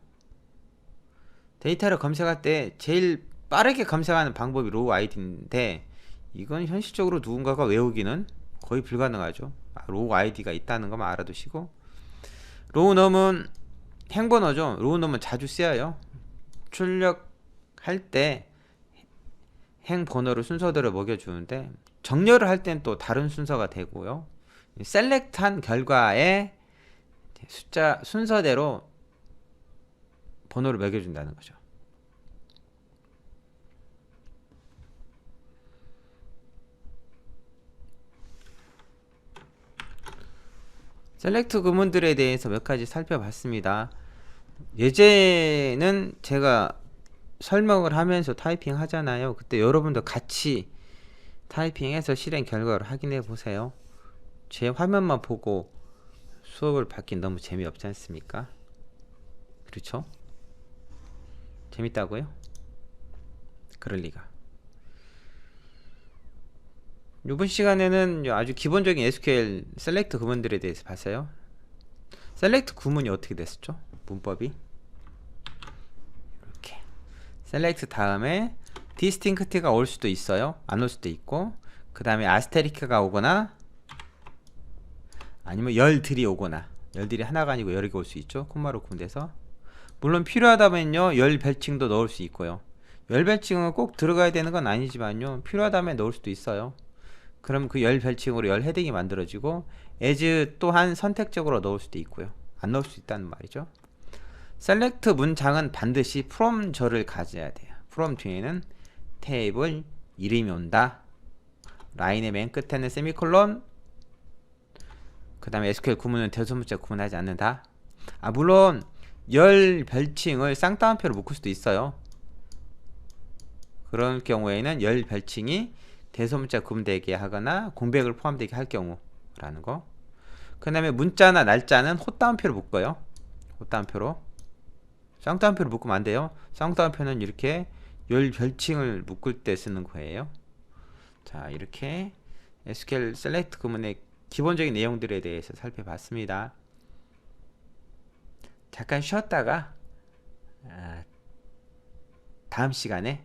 데이터를 검색할 때 제일 빠르게 검색하는 방법이 로우 아이디인데 이건 현실적으로 누군가가 외우기는 거의 불가능하죠. 로우 아이디가 있다는 것만 알아두시고, 로우 넘은 행번호죠. 로우 넘은 자주 쓰여요. 출력할 때 행번호를 순서대로 먹여주는데 정렬을 할 땐 또 다른 순서가 되고요. 셀렉트한 결과에 숫자 순서대로 번호를 매겨준다는 거죠. 셀렉트 구문들에 대해서 몇 가지 살펴봤습니다. 예제는 제가 설명을 하면서 타이핑 하잖아요. 그때 여러분도 같이 타이핑해서 실행 결과를 확인해 보세요. 제 화면만 보고 수업을 받긴 너무 재미없지 않습니까? 그렇죠? 재밌다고요? 그럴 리가. 이번 시간에는 아주 기본적인 SQL 셀렉트 구문들에 대해서 봤어요. 셀렉트 구문이 어떻게 됐었죠? 문법이 셀렉트 다음에 디스팅크트가 올 수도 있어요. 안 올 수도 있고, 그 다음에 아스테리크가 오거나 아니면 열들이 오거나, 열들이 하나가 아니고 여러 개 올 수 있죠. 콤마로 구분돼서. 물론 필요하다면요 열 별칭도 넣을 수 있고요. 열 별칭은 꼭 들어가야 되는 건 아니지만요, 필요하다면 넣을 수도 있어요. 그럼 그 열 별칭으로 열 헤딩이 만들어지고, as 또한 선택적으로 넣을 수도 있고요, 안 넣을 수 있다는 말이죠. 셀렉트 문장은 반드시 from 절을 가져야 돼요. from 뒤에는 테이블 이름이 온다. 라인의 맨 끝에는 세미콜론, 그 다음에 SQL 구문은 대소문자 구분하지 않는다. 물론 열 별칭을 쌍따옴표로 묶을 수도 있어요. 그런 경우에는 열 별칭이 대소문자 구분되게 하거나 공백을 포함되게 할 경우라는 거. 그 다음에 문자나 날짜는 헛따옴표로 묶어요. 헛따옴표로. 쌍따옴표로 묶으면 안 돼요. 쌍따옴표는 이렇게 열 별칭을 묶을 때 쓰는 거예요. 자, 이렇게 SQL 셀렉트 구문의 기본적인 내용들에 대해서 살펴봤습니다. 잠깐 쉬었다가 다음 시간에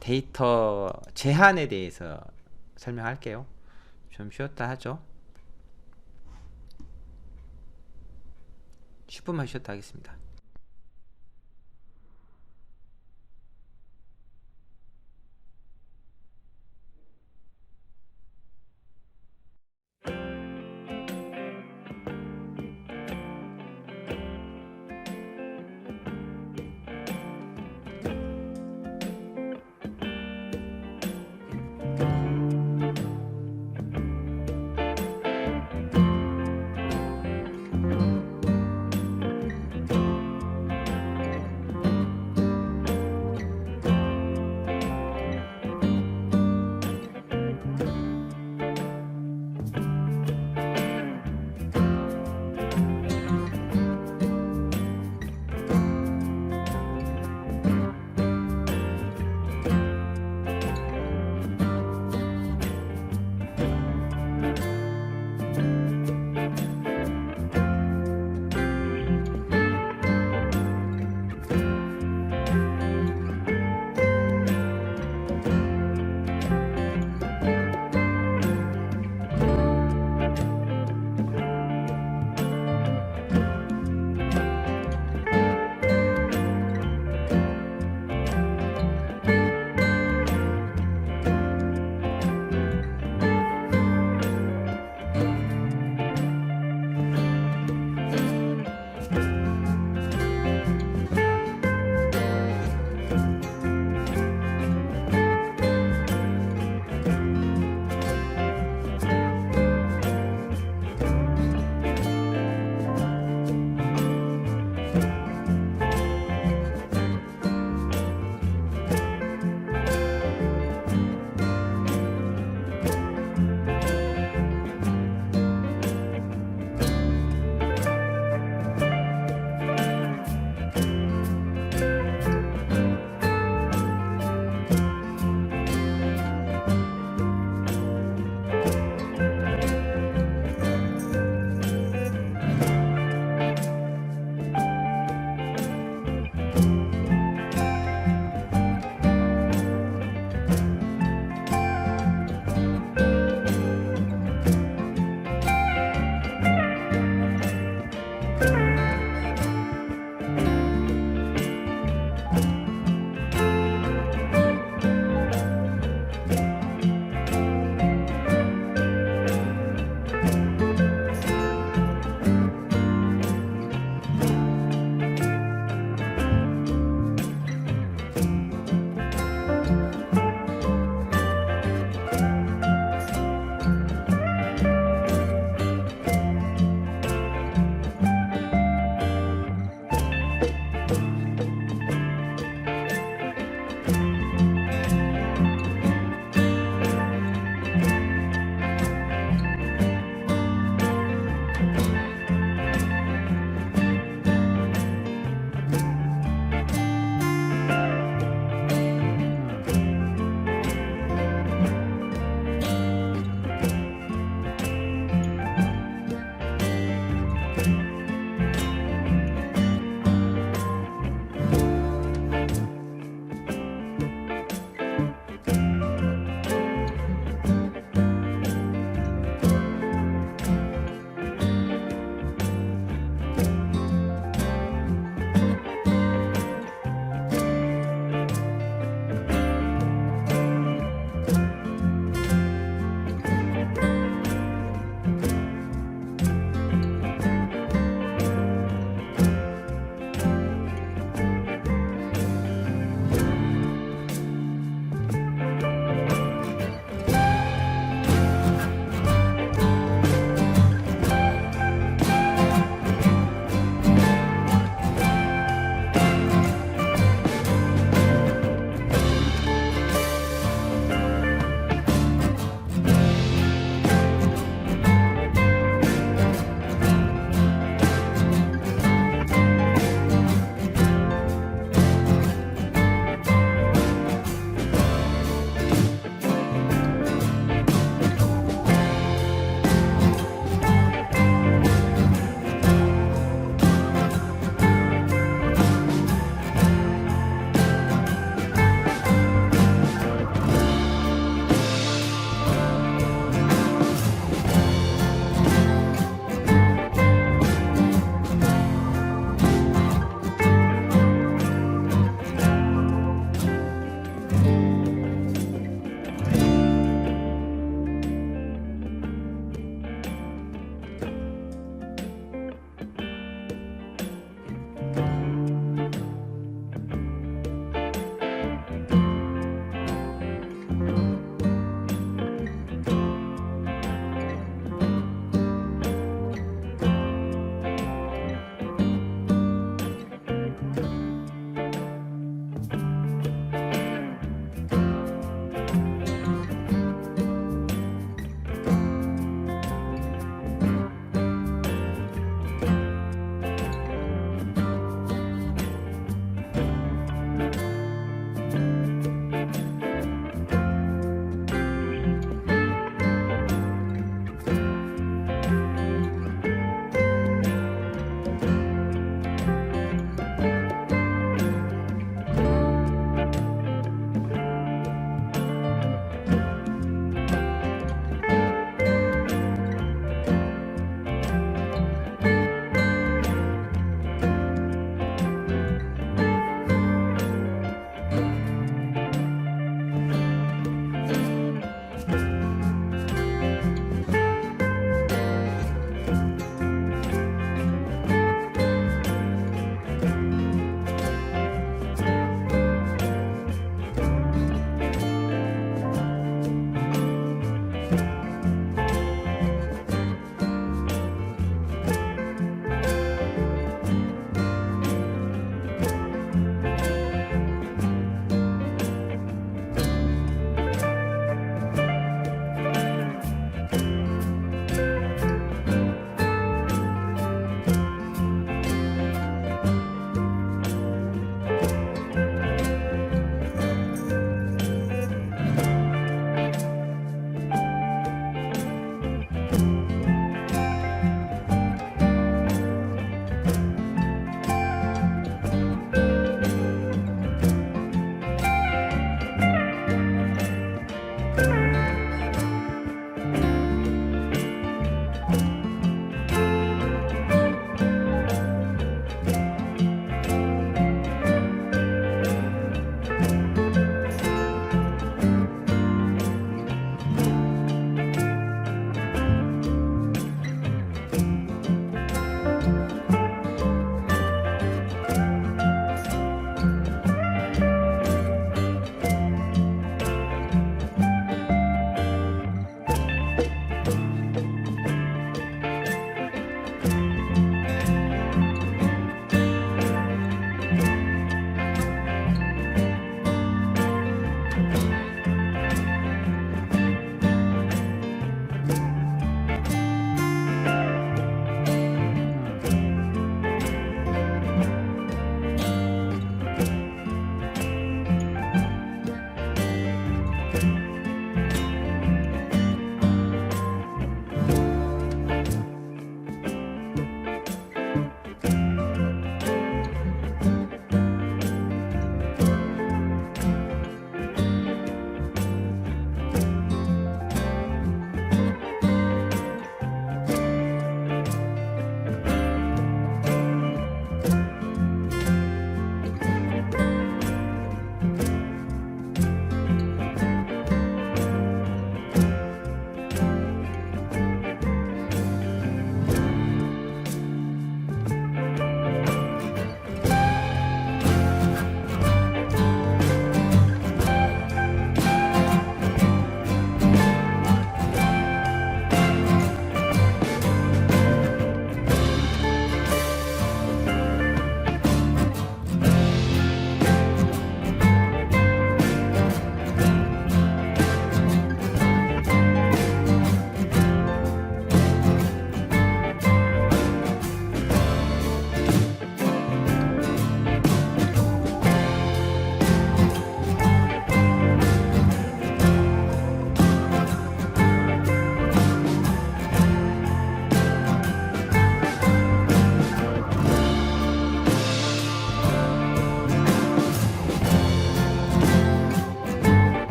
데이터 제한에 대해서 설명할게요. 좀 쉬었다 하죠. 10분만 쉬었다 하겠습니다.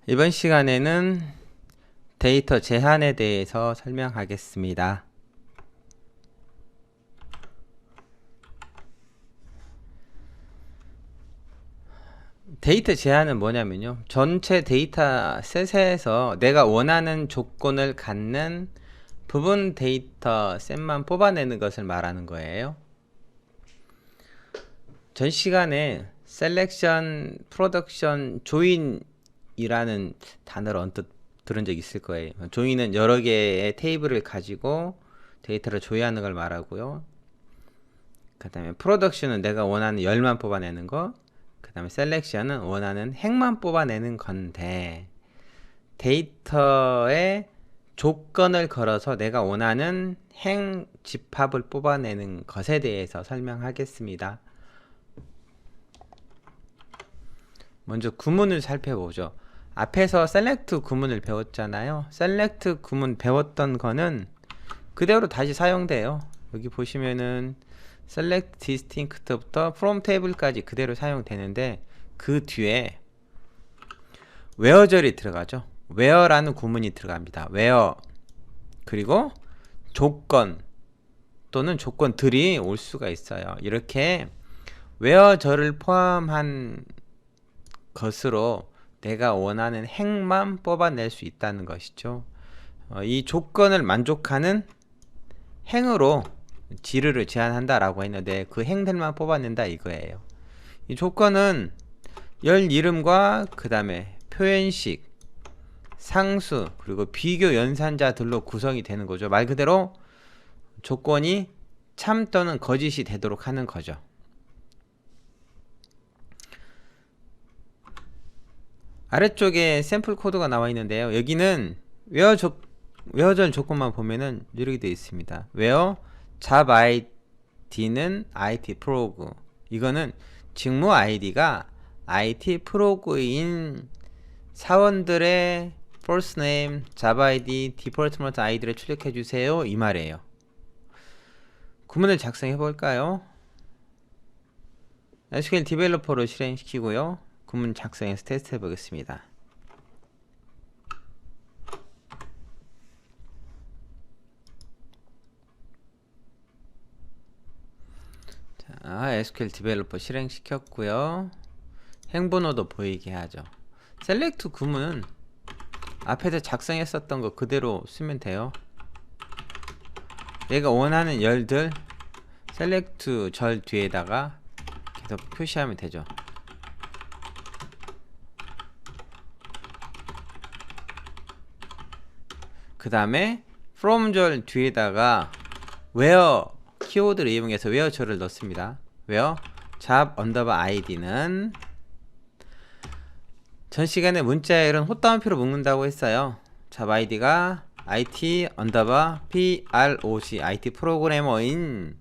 이번 시간에는 데이터 제한에 대해서 설명하겠습니다. 데이터 제한은 뭐냐면요, 전체 데이터셋에서 내가 원하는 조건을 갖는 부분 데이터셋만 뽑아내는 것을 말하는 거예요. 전 시간에 셀렉션, 프로덕션, 조인이라는 단어를 언뜻 들은 적 있을 거예요. 조인은 여러 개의 테이블을 가지고 데이터를 조회하는 걸 말하고요. 그 다음에 프로덕션은 내가 원하는 열만 뽑아내는 거, 그 다음에 셀렉션은 원하는 행만 뽑아내는 건데, 데이터의 조건을 걸어서 내가 원하는 행 집합을 뽑아내는 것에 대해서 설명하겠습니다. 먼저 구문을 살펴보죠. 앞에서 셀렉트 구문을 배웠잖아요. 셀렉트 구문 배웠던 거는 그대로 다시 사용돼요. 여기 보시면은 select distinct부터 from table까지 그대로 사용되는데, 그 뒤에 where절이 들어가죠. where라는 구문이 들어갑니다. where, 그리고 조건 또는 조건들이 올 수가 있어요. 이렇게 where절을 포함한 것으로 내가 원하는 행만 뽑아낼 수 있다는 것이죠. 이 조건을 만족하는 행으로 지르를 제한한다라고 했는데, 그 행들만 뽑아낸다 이거예요. 이 조건은 열 이름과 그 다음에 표현식, 상수, 그리고 비교 연산자들로 구성이 되는 거죠. 말 그대로 조건이 참 또는 거짓이 되도록 하는 거죠. 아래쪽에 샘플 코드가 나와 있는데요, 여기는 where절 조건만 보면은 이렇게 되어 있습니다. where 잡 id는 IT 프로그, 이거는 직무 id가 IT 프로그인 사원들의 first name, 잡 id, 디폴트먼트 id를 출력해 주세요, 이 말이에요. 구문을 작성해 볼까요? SQL 디벨로퍼로 실행시키고요, 구문 작성해서 테스트 해 보겠습니다. SQL 디벨로퍼 실행시켰고요. 행번호도 보이게 하죠. 셀렉트 구문은 앞에서 작성했었던 거 그대로 쓰면 돼요. 내가 원하는 열들 셀렉트 절 뒤에다가 계속 표시하면 되죠. 그 다음에 from 절 뒤에다가 where 키워드를 이용해서 where 절을 넣습니다. where 잡 언더바 id는 전 시간에 문자열은 헛다운표로 묶는다고 했어요. 잡 id가 IT 언더바 PROC IT 프로그래머인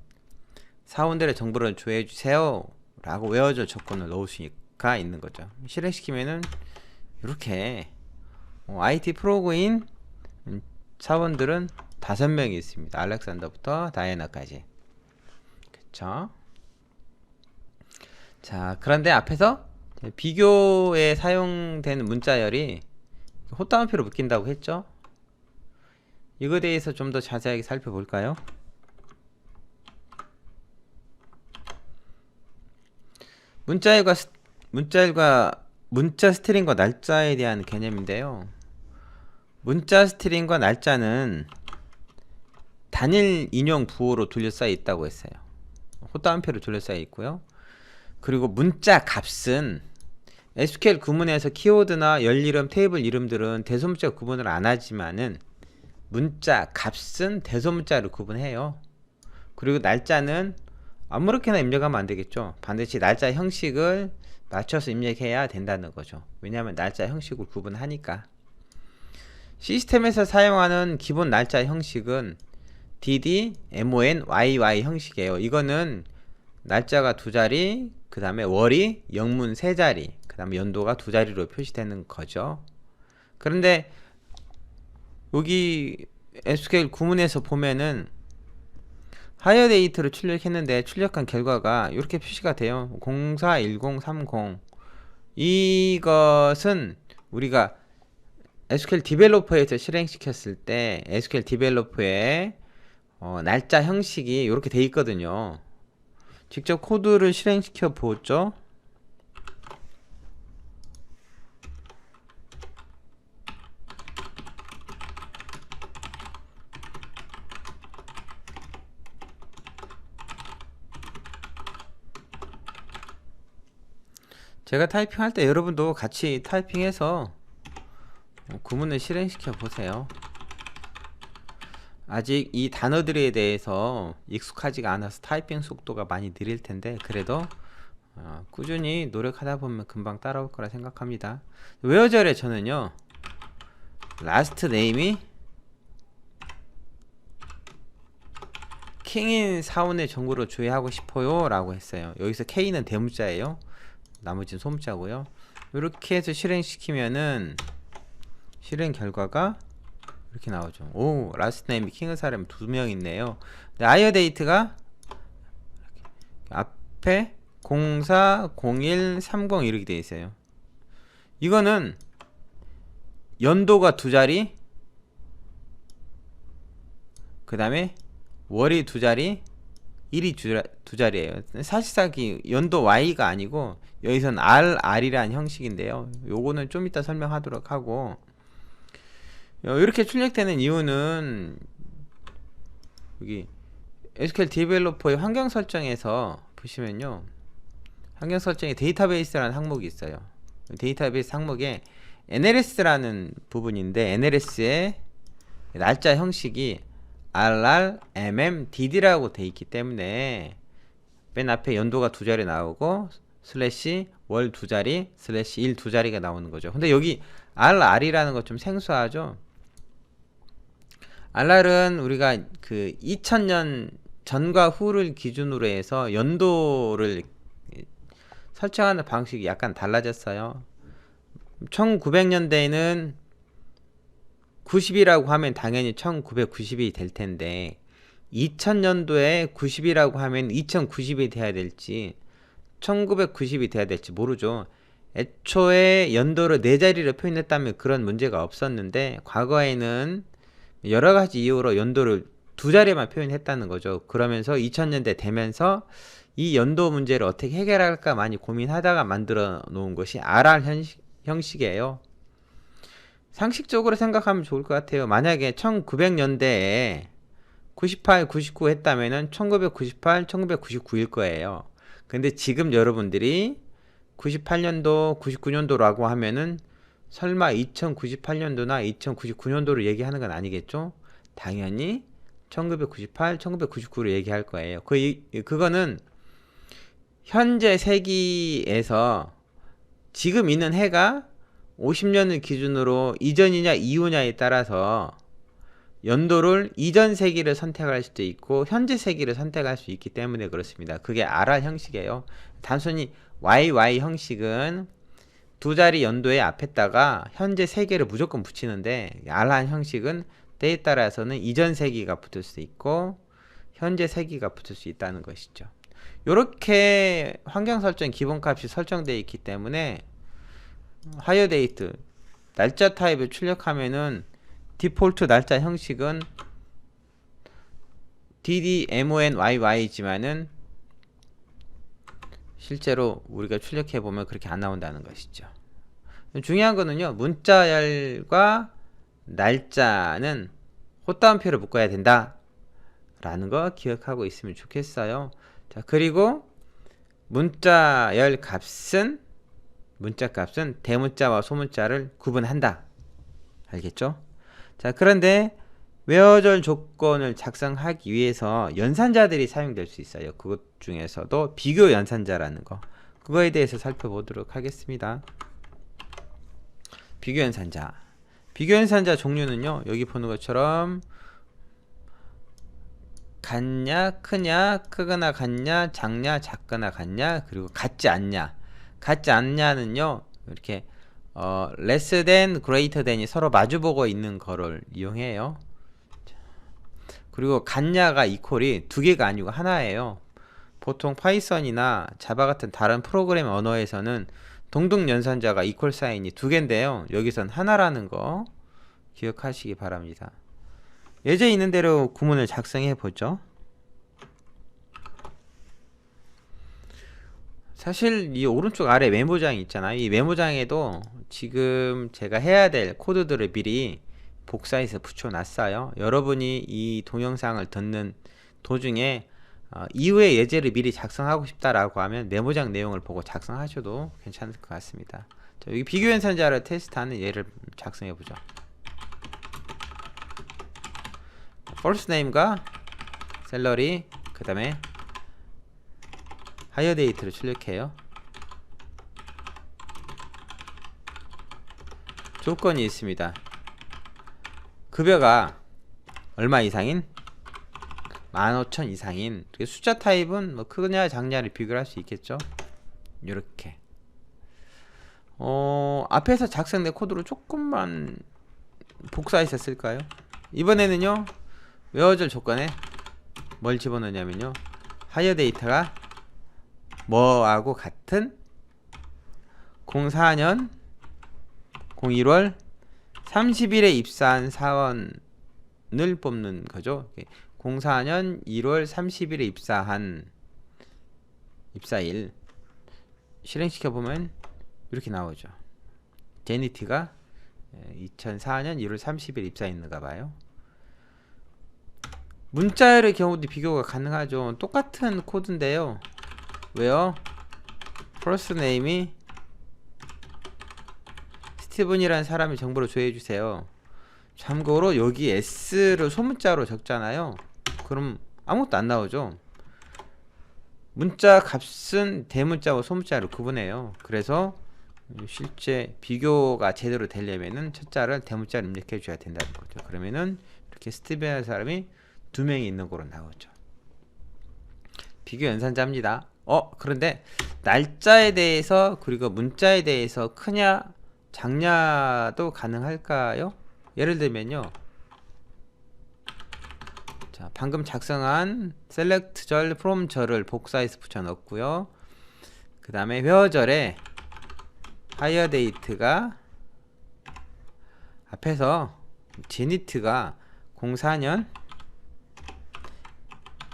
사원들의 정보를 조회해 주세요 라고 where절 조건을 넣을 수가 있는 거죠. 실행시키면은 이렇게 IT 프로그인 사원들은 5명이 있습니다. 알렉산더부터 다이애나까지. 그쵸? 자, 그런데 앞에서 비교에 사용되는 문자열이 헛다운표로 묶인다고 했죠? 이거에 대해서 좀 더 자세하게 살펴볼까요? 문자 스트링과 날짜에 대한 개념인데요. 문자 스트링과 날짜는 단일 인용 부호로 둘러싸여 있다고 했어요. 헛다운표로 둘러싸여 있고요. 그리고 문자 값은 SQL 구문에서 키워드나 열 이름, 테이블 이름들은 대소문자 구분을 안 하지만은 문자 값은 대소문자로 구분해요. 그리고 날짜는 아무렇게나 입력하면 안 되겠죠. 반드시 날짜 형식을 맞춰서 입력해야 된다는 거죠. 왜냐하면 날짜 형식을 구분하니까. 시스템에서 사용하는 기본 날짜 형식은 DD, MON, YY 형식이에요. 이거는 날짜가 2자리, 그 다음에 월이 영문 3자리, 그 다음에 연도가 2자리로 표시되는 거죠. 그런데 여기 SQL 구문에서 보면은 하이어 데이트를 출력했는데 출력한 결과가 이렇게 표시가 돼요. 041030. 이것은 우리가 SQL 디벨로퍼에서 실행시켰을 때 SQL 디벨로퍼의 날짜 형식이 이렇게 돼 있거든요. 직접 코드를 실행시켜 보죠. 제가 타이핑할 때 여러분도 같이 타이핑해서 구문을 실행시켜 보세요. 아직 이 단어들에 대해서 익숙하지가 않아서 타이핑 속도가 많이 느릴 텐데 그래도 꾸준히 노력하다 보면 금방 따라올 거라 생각합니다. 웨어절에 저는요 라스트 네임이 킹인 사원의 정보를 조회하고 싶어요 라고 했어요. 여기서 K는 대문자예요. 나머지는 소문자고요. 이렇게 해서 실행시키면은 실행 결과가 이렇게 나오죠. 오, 라스트 네임이 킹의 사람이 2명 있네요. 아이어 데이트가 앞에 04, 01, 30 이렇게 돼 있어요. 이거는 연도가 2자리, 그 다음에 월이 2자리, 일이 2자리예요. 사실상 연도 Y가 아니고 여기선 RR이라는 형식인데요. 요거는 좀 이따 설명하도록 하고, 이렇게 출력되는 이유는 여기 SQL 디벨로퍼의 환경 설정에서 보시면요, 환경 설정에 데이터베이스라는 항목이 있어요. 데이터베이스 항목에 NLS라는 부분인데 NLS의 날짜 형식이 RRMMDD라고 돼 있기 때문에 맨 앞에 연도가 2자리 나오고 슬래시 월 2자리 슬래시 일 2자리가 나오는 거죠. 근데 여기 RR이라는 거 좀 생소하죠? RR은 우리가 그 2000년 전과 후를 기준으로 해서 연도를 설정하는 방식이 약간 달라졌어요. 1900년대에는 90이라고 하면 당연히 1990이 될 텐데 2000년도에 90이라고 하면 2090이 돼야 될지 1990이 돼야 될지 모르죠. 애초에 연도를 4자리로 표현했다면 그런 문제가 없었는데 과거에는 여러가지 이유로 연도를 2자리만 표현했다는 거죠. 그러면서 2000년대 되면서 이 연도 문제를 어떻게 해결할까 많이 고민하다가 만들어 놓은 것이 RR 형식이에요. 상식적으로 생각하면 좋을 것 같아요. 만약에 1900년대에 98, 99 했다면은 1998, 1999일 거예요. 근데 지금 여러분들이 98년도, 99년도라고 하면은 설마 2098년도나 2099년도를 얘기하는 건 아니겠죠? 당연히 1998, 1999를 얘기할 거예요. 그거는 현재 세기에서 지금 있는 해가 50년을 기준으로 이전이냐 이후냐에 따라서 연도를 이전 세기를 선택할 수도 있고 현재 세기를 선택할 수 있기 때문에 그렇습니다. 그게 RR 형식이에요. 단순히 YY 형식은 2자리 연도의 앞에다가 현재 세기를 무조건 붙이는데 RR 형식은 때에 따라서는 이전 세기가 붙을 수 있고 현재 세기가 붙을 수 있다는 것이죠. 이렇게 환경 설정 기본값이 설정되어 있기 때문에 하이어 데이트 날짜 타입을 출력하면은 디폴트 날짜 형식은 DDMONYY지만은 실제로 우리가 출력해 보면 그렇게 안 나온다는 것이죠. 중요한 거는요, 문자열과 날짜는 헛다운표를 묶어야 된다 라는 거 기억하고 있으면 좋겠어요. 자, 그리고 문자열 값은 대문자와 소문자를 구분한다. 알겠죠? 자, 그런데 웨어절 조건을 작성하기 위해서 연산자들이 사용될 수 있어요. 그것 중에서도 비교 연산자라는 거, 그거에 대해서 살펴보도록 하겠습니다. 비교 연산자 종류는요, 여기 보는 것처럼 같냐, 크냐, 크거나 같냐, 작냐, 작거나 같냐, 그리고 같지 않냐는요, 이렇게 less than, greater than이 서로 마주보고 있는 거를 이용해요. 그리고 같냐가 이퀄이 2개가 아니고 하나예요. 보통 파이썬이나 자바 같은 다른 프로그램 언어에서는 동등 연산자가 이퀄 사인이 2개인데요. 여기선 하나라는 거 기억하시기 바랍니다. 예제 있는 대로 구문을 작성해 보죠. 사실 이 오른쪽 아래 메모장이 있잖아요. 이 메모장에도 지금 제가 해야 될 코드들을 미리 복사해서 붙여놨어요. 여러분이 이 동영상을 듣는 도중에 이후에 예제를 미리 작성하고 싶다라고 하면 메모장 내용을 보고 작성하셔도 괜찮을 것 같습니다. 자, 여기 비교연산자를 테스트하는 예를 작성해 보죠. first name과 셀러리, 그 다음에 하이어 데이트를 출력해요. 조건이 있습니다. 급여가 얼마 이상인 15,000 이상인. 숫자 타입은 뭐 크냐 작냐를 비교할 수 있겠죠. 이렇게 앞에서 작성된 코드로 조금만 복사했었을까요? 이번에는요, 외워줄 조건에 뭘 집어넣냐면요, 하이어 데이터가 뭐하고 같은 04년 01월 30일에 입사한 사원을 뽑는 거죠. 04년 1월 30일에 입사한 입사일 실행시켜 보면 이렇게 나오죠. 제니티가 2004년 1월 30일 입사했는가 봐요. 문자열의 경우도 비교가 가능하죠. 똑같은 코드인데요. 왜요? first name이 스티븐이라는 사람의 정보를 조회해주세요. 참고로 여기 S를 소문자로 적잖아요. 그럼 아무것도 안 나오죠. 문자 값은 대문자와 소문자로 구분해요. 그래서 실제 비교가 제대로 되려면은 첫 자를 대문자로 입력해 줘야 된다는 거죠. 그러면은 이렇게 스티븐이라는 사람이 2명이 있는 거로 나오죠. 비교 연산자입니다. 그런데 날짜에 대해서 그리고 문자에 대해서 크냐 작냐도 가능할까요? 예를 들면요, 자, 방금 작성한 select 절 from 절을 복사해서 붙여 넣고요. 그 다음에 회어절에 hire date가 앞에서 제니트가 04년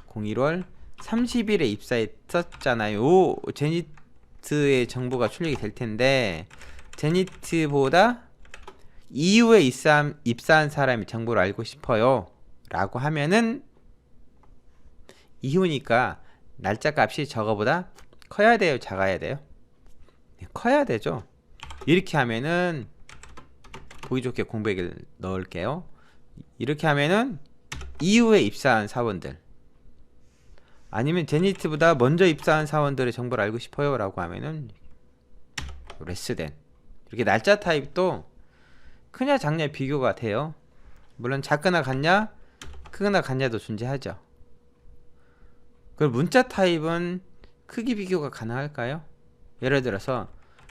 01월 30일에 입사했었잖아요. 제니트의 정보가 출력이 될 텐데, 제니트보다 이후에 입사한 사람의 정보를 알고 싶어요 라고 하면은, 이후니까 날짜 값이 저거보다 커야 돼요, 작아야 돼요? 커야 되죠. 이렇게 하면은 보기 좋게 공백을 넣을게요. 이렇게 하면은 이후에 입사한 사원들, 아니면 제니트보다 먼저 입사한 사원들의 정보를 알고 싶어요 라고 하면은 레스된. 이렇게 날짜 타입도 크냐 작냐 비교가 돼요. 물론 작거나 같냐 크거나 같냐도 존재하죠. 그럼 문자 타입은 크기 비교가 가능할까요? 예를 들어서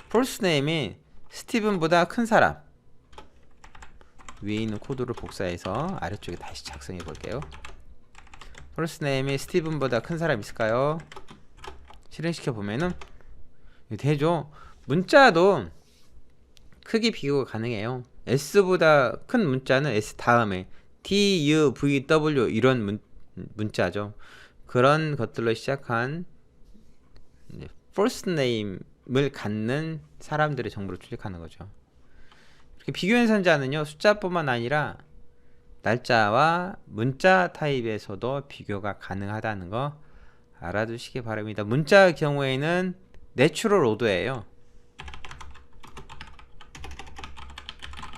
first name이 스티븐보다 큰 사람, 위에 있는 코드를 복사해서 아래쪽에 다시 작성해 볼게요. first name이 스티븐보다 큰 사람 있을까요? 실행시켜 보면은 되죠. 문자도 크기 비교가 가능해요. S보다 큰 문자는 S 다음에 T, U, V, W 이런 문자죠. 그런 것들로 시작한 first name을 갖는 사람들의 정보를 출력하는 거죠. 이렇게 비교연산자는요, 숫자뿐만 아니라 날짜와 문자 타입에서도 비교가 가능하다는 거 알아두시기 바랍니다. 문자 경우에는 내추럴 오더예요.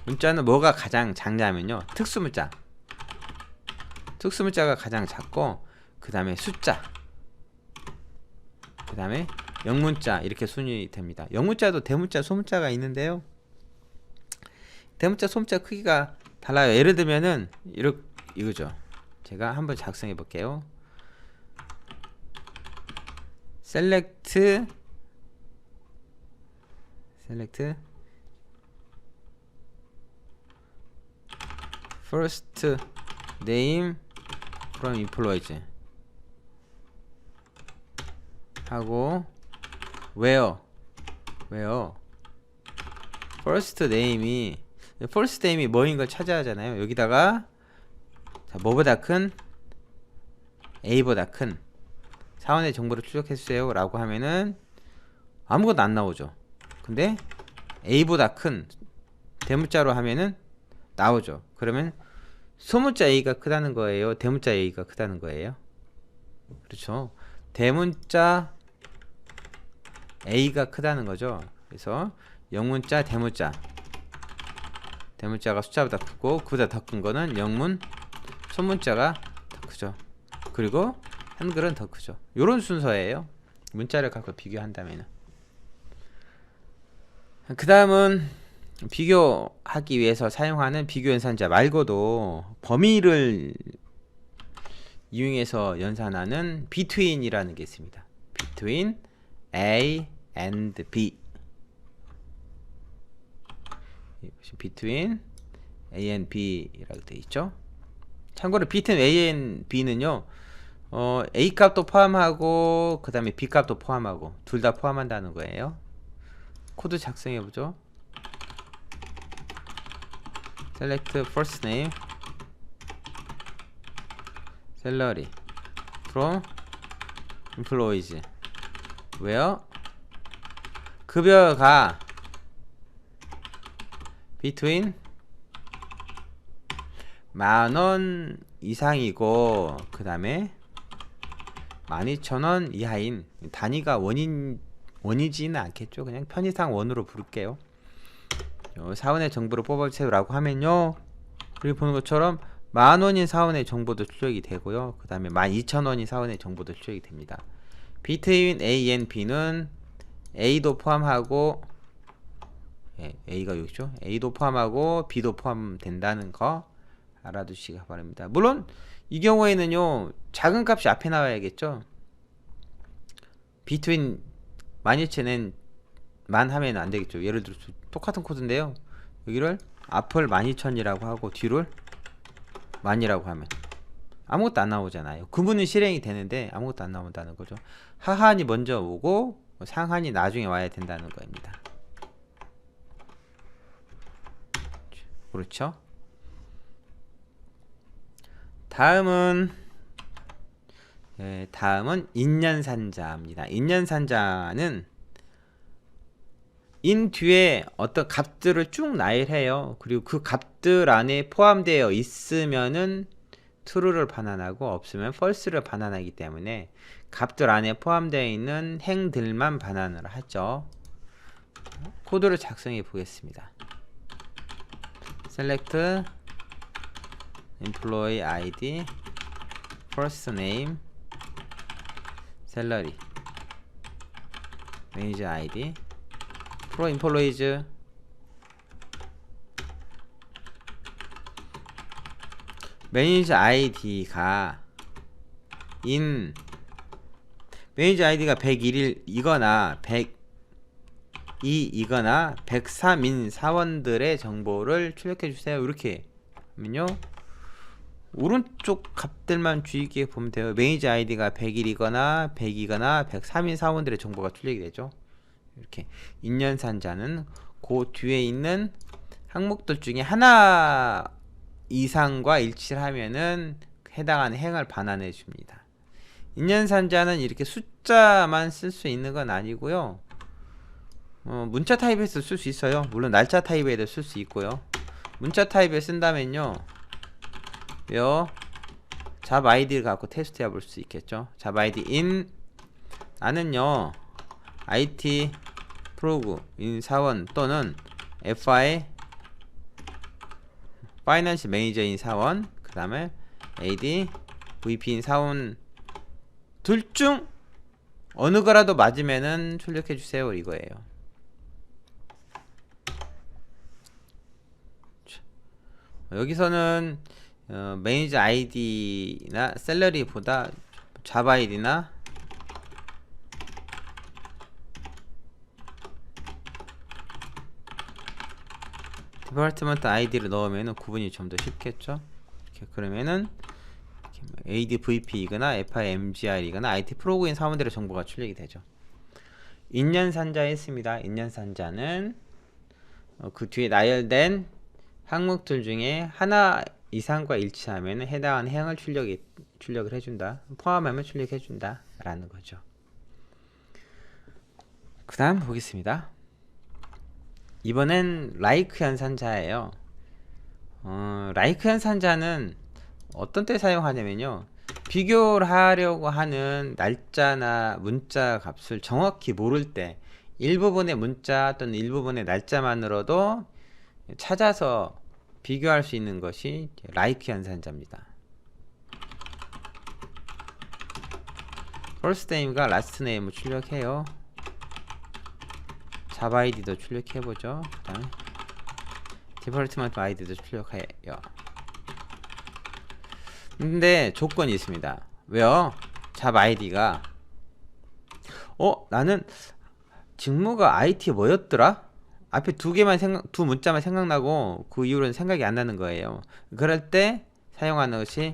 문자는 뭐가 가장 작냐면요, 특수문자가 가장 작고, 그 다음에 숫자, 그 다음에 영문자, 이렇게 순위 됩니다. 영문자도 대문자, 소문자가 있는데요, 대문자, 소문자 크기가 달라요. 예를 들면은 이거죠. 제가 한번 작성해 볼게요. select first name from employees 하고 where first name이 false name이 뭐인 걸 찾아야 하잖아요. 여기다가 자, 뭐보다 큰 A보다 큰 사원의 정보를 출력해주세요 라고 하면은 아무것도 안 나오죠. 근데 A보다 큰 대문자로 하면은 나오죠. 그러면 소문자 A가 크다는 거예요, 대문자 A가 크다는 거예요? 그렇죠. 대문자 A가 크다는 거죠. 그래서 영문자 대문자가 숫자보다 크고 그보다 더 큰 거는 영문 소문자가 더 크죠. 그리고 한글은 더 크죠. 요런 순서예요. 문자를 갖고 비교한다면. 그 다음은 비교하기 위해서 사용하는 비교 연산자 말고도 범위를 이용해서 연산하는 between이라는 게 있습니다. between A and B. between A and B라고 되어 있죠. 참고로 between A and B는요, A 값도 포함하고 그 다음에 B 값도 포함하고 둘 다 포함한다는 거예요. 코드 작성해 보죠. select first name salary from employees where 급여가 between 10,000원 이상이고 그 다음에 12,000원 이하인, 단위가 원이지는 않겠죠. 그냥 편의상 원으로 부를게요. 사원의 정보를 뽑아주세요 라고 하면요, 여기 보는 것처럼 10,000원인 사원의 정보도 출력이 되고요, 그 다음에 12,000원인 사원의 정보도 출력이 됩니다. between A and B는 A도 포함하고, A가 여기죠. A도 포함하고 B도 포함된다는 거 알아두시기 바랍니다. 물론 이 경우에는요, 작은 값이 앞에 나와야겠죠. between 12,000엔 만 하면 안 되겠죠. 예를 들어 똑같은 코드인데요, 여기를 앞을 12,000이라고 하고 뒤를 만이라고 하면 아무것도 안 나오잖아요. 구문은 실행이 되는데 아무것도 안 나온다는 거죠. 하한이 먼저 오고 상한이 나중에 와야 된다는 겁니다. 그렇죠? 다음은 인연산자입니다. 인연산자는 인 뒤에 어떤 값들을 쭉 나열해요. 그리고 그 값들 안에 포함되어 있으면은 true를 반환하고 없으면 false를 반환하기 때문에 값들 안에 포함되어 있는 행들만 반환을 하죠. 코드를 작성해 보겠습니다. select employee ID first name salary manager ID pro employees 매니저 아이디가 매니저 아이디가 101이거나 102이거나 103인 사원들의 정보를 출력해 주세요. 이렇게 하면요, 오른쪽 값들만 주의 깊게 보면 돼요. 매니저 아이디가 101이거나 102거나 103인 사원들의 정보가 출력이 되죠. 이렇게 인연산자는 그 뒤에 있는 항목들 중에 하나 이상과 일치를 하면은 해당하는 행을 반환해 줍니다. 인연산자는 이렇게 숫자만 쓸 수 있는 건 아니고요, 문자 타입에서 쓸 수 있어요. 물론 날짜 타입에도 쓸 수 있고요. 문자 타입에 쓴다면요, 잡 아이디를 갖고 테스트 해볼 수 있겠죠. 잡 아이디 인 나는요 IT 프로그 인 사원 또는 FI 파이낸스 매니저인 사원, 그 다음에 AD VP인 사원 둘 중 어느 거라도 맞으면은 출력해 주세요 이거예요. 여기서는 매니저 아이디나 셀러리보다 잡 아이디나 디파트먼트 아이디를 넣으면 구분이 좀 더 쉽겠죠. 이렇게 그러면은 ADVP이거나 FIMGR이거나 IT 프로그인 사원들의 정보가 출력이 되죠. 인연산자 했습니다. 인연산자는 그 뒤에 나열된 항목들 중에 하나 이상과 일치하면 해당하는 행을 출력을 해준다. 포함하면 출력해준다 라는 거죠. 그 다음 보겠습니다. 이번엔 like 연산자예요. like 연산자는 어떤 때 사용하냐면요, 비교를 하려고 하는 날짜나 문자 값을 정확히 모를 때 일부분의 문자 또는 일부분의 날짜만으로도 찾아서 비교할 수 있는 것이 like 연산자입니다. first name과 last name을 출력해요. 자바 아이디도 출력해보죠. 그 다음에 디폴트먼트 아이디도 출력해요. 근데 조건이 있습니다. 왜요? 자바 아이디가 나는 직무가 IT 뭐였더라? 앞에 두 문자만 생각나고 그 이후로는 생각이 안 나는 거예요. 그럴 때 사용하는 것이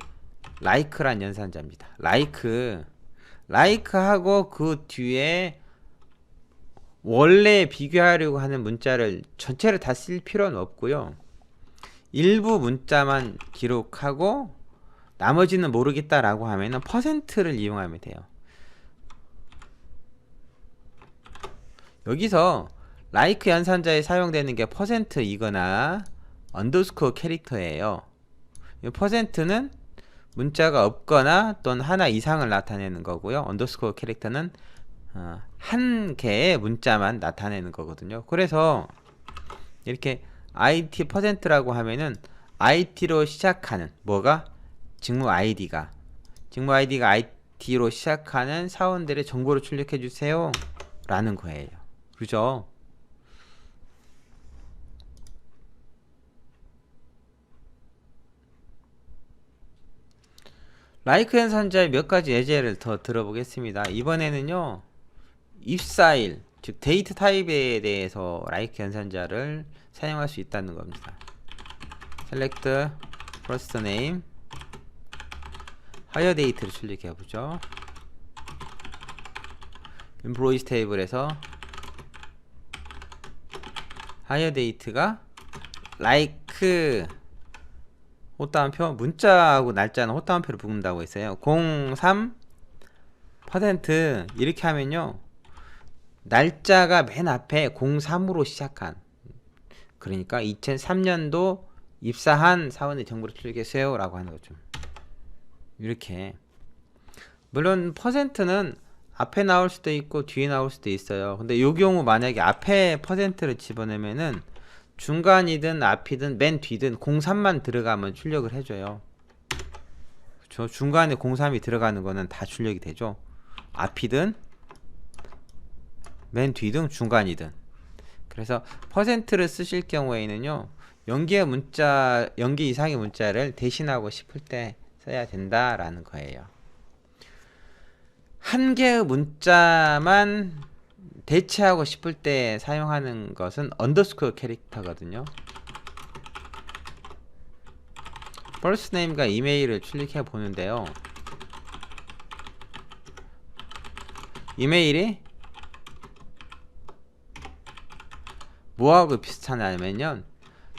like란 연산자입니다. like하고 그 뒤에 원래 비교하려고 하는 문자를 전체를 다 쓸 필요는 없고요. 일부 문자만 기록하고 나머지는 모르겠다라고 하면은 %를 이용하면 돼요. 여기서 like 연산자에 사용되는 게 %이거나 언더스코어 캐릭터예요. 이 %는 문자가 없거나 또는 하나 이상을 나타내는 거고요. 언더스코어 캐릭터는 한 개의 문자만 나타내는 거거든요. 그래서 이렇게 IT %라고 하면은 IT로 시작하는 직무 아이디가 IT로 시작하는 사원들의 정보를 출력해 주세요 라는 거예요. 그죠? like 연산자의 몇 가지 예제를 더 들어보겠습니다. 이번에는요, 입사일, 즉 데이트 타입에 대해서 like 연산자를 사용할 수 있다는 겁니다. select first name, hire date를 출력해 보죠. employees 테이블에서 hire date가 like 호따옴표, 문자하고 날짜는 호따옴표를 부른다고 했어요. 03% 이렇게 하면요, 날짜가 맨 앞에 03으로 시작한, 그러니까 2003년도 입사한 사원의 정보를 출력했어요 라고 하는 거죠. 이렇게. 물론 %는 앞에 나올 수도 있고 뒤에 나올 수도 있어요. 근데 이 경우 만약에 앞에 %를 집어넣으면은 중간이든 앞이든 맨 뒤든 03만 들어가면 출력을 해줘요. 그쵸? 중간에 03이 들어가는 거는 다 출력이 되죠. 앞이든 맨 뒤든 중간이든. 그래서 %를 쓰실 경우에는요, 연계 이상의 문자를 대신하고 싶을 때 써야 된다라는 거예요. 한 개의 문자만 대체하고 싶을 때 사용하는 것은 언더스코어 캐릭터거든요. first name과 이메일을 출력해 보는데요, 이메일이 뭐하고 비슷하냐면요,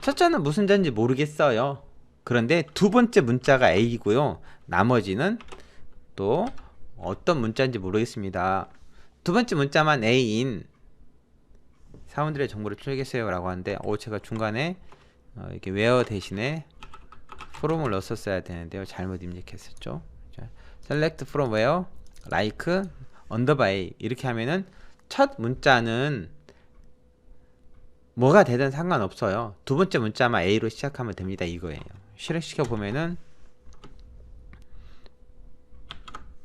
첫째는 무슨 자인지 모르겠어요. 그런데 두 번째 문자가 A이고요, 나머지는 또 어떤 문자인지 모르겠습니다. 두 번째 문자만 A인 사원들의 정보를 출력했어요 라고 하는데, 제가 중간에 이렇게 where 대신에 from을 넣었어야 되는데요, 잘못 입력했었죠. 자, select from where like underbar A 이렇게 하면은 첫 문자는 뭐가 되든 상관없어요. 두 번째 문자만 A로 시작하면 됩니다 이거예요. 실행시켜 보면은,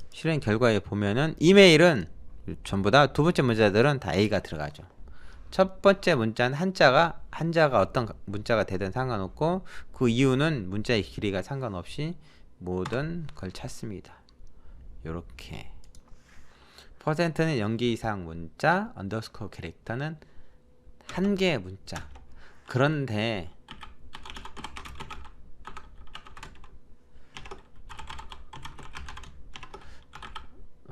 실행 결과에 보면은 이메일은 전부 다 두 번째 문자들은 다 A가 들어가죠. 첫 번째 문자는 한자가 어떤 문자가 되든 상관없고, 그 이유는 문자의 길이가 상관없이 모든 걸 찾습니다. 요렇게 %는 연계 이상 문자, 언더스코어 캐릭터는 한 개의 문자. 그런데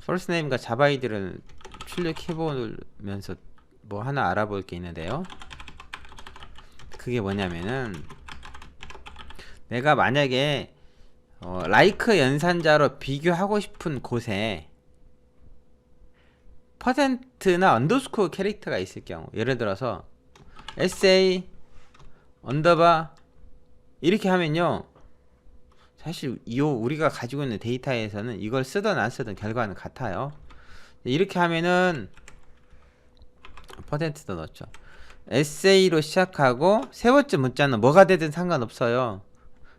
first name과 자바 아이디를 출력해 보면서 뭐 하나 알아볼 게 있는데요, 그게 뭐냐면은 내가 만약에 라이크 연산자로 비교하고 싶은 곳에 퍼센트나 언더스코어 캐릭터가 있을 경우, 예를 들어서 SA 언더바 이렇게 하면요, 사실 우리가 가지고 있는 데이터에서는 이걸 쓰든 안 쓰든 결과는 같아요. 이렇게 하면은 퍼센트도 넣었죠. SA로 시작하고 세 번째 문자는 뭐가 되든 상관없어요.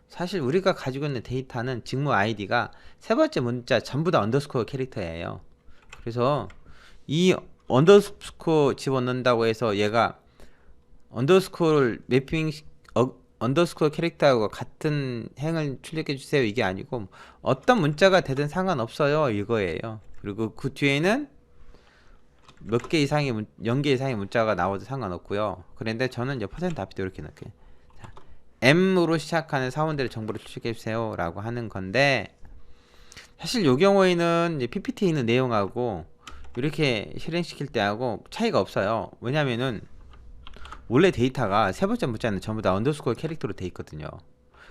사실 우리가 가지고 있는 데이터는 직무 아이디가 세 번째 문자 전부 다 언더스코어 캐릭터예요. 그래서 이 언더스코어 집어넣는다고 해서 얘가 언더스코어를 언더스코어 캐릭터하고 같은 행을 출력해 주세요 이게 아니고, 어떤 문자가 되든 상관없어요 이거예요. 그리고 그 뒤에는 몇 개 이상의 0개 이상의 문자가 나와도 상관없고요. 그런데 저는 이제 퍼센트 앞뒤도 이렇게 넣을게요. 자, M으로 시작하는 사원들의 정보를 출력해 주세요 라고 하는 건데, 사실 이 경우에는 이제 PPT에 있는 내용하고 이렇게 실행시킬 때하고 차이가 없어요. 왜냐면은 원래 데이터가 세 번째 문자는 전부 다 언더스코어 캐릭터로 돼 있거든요.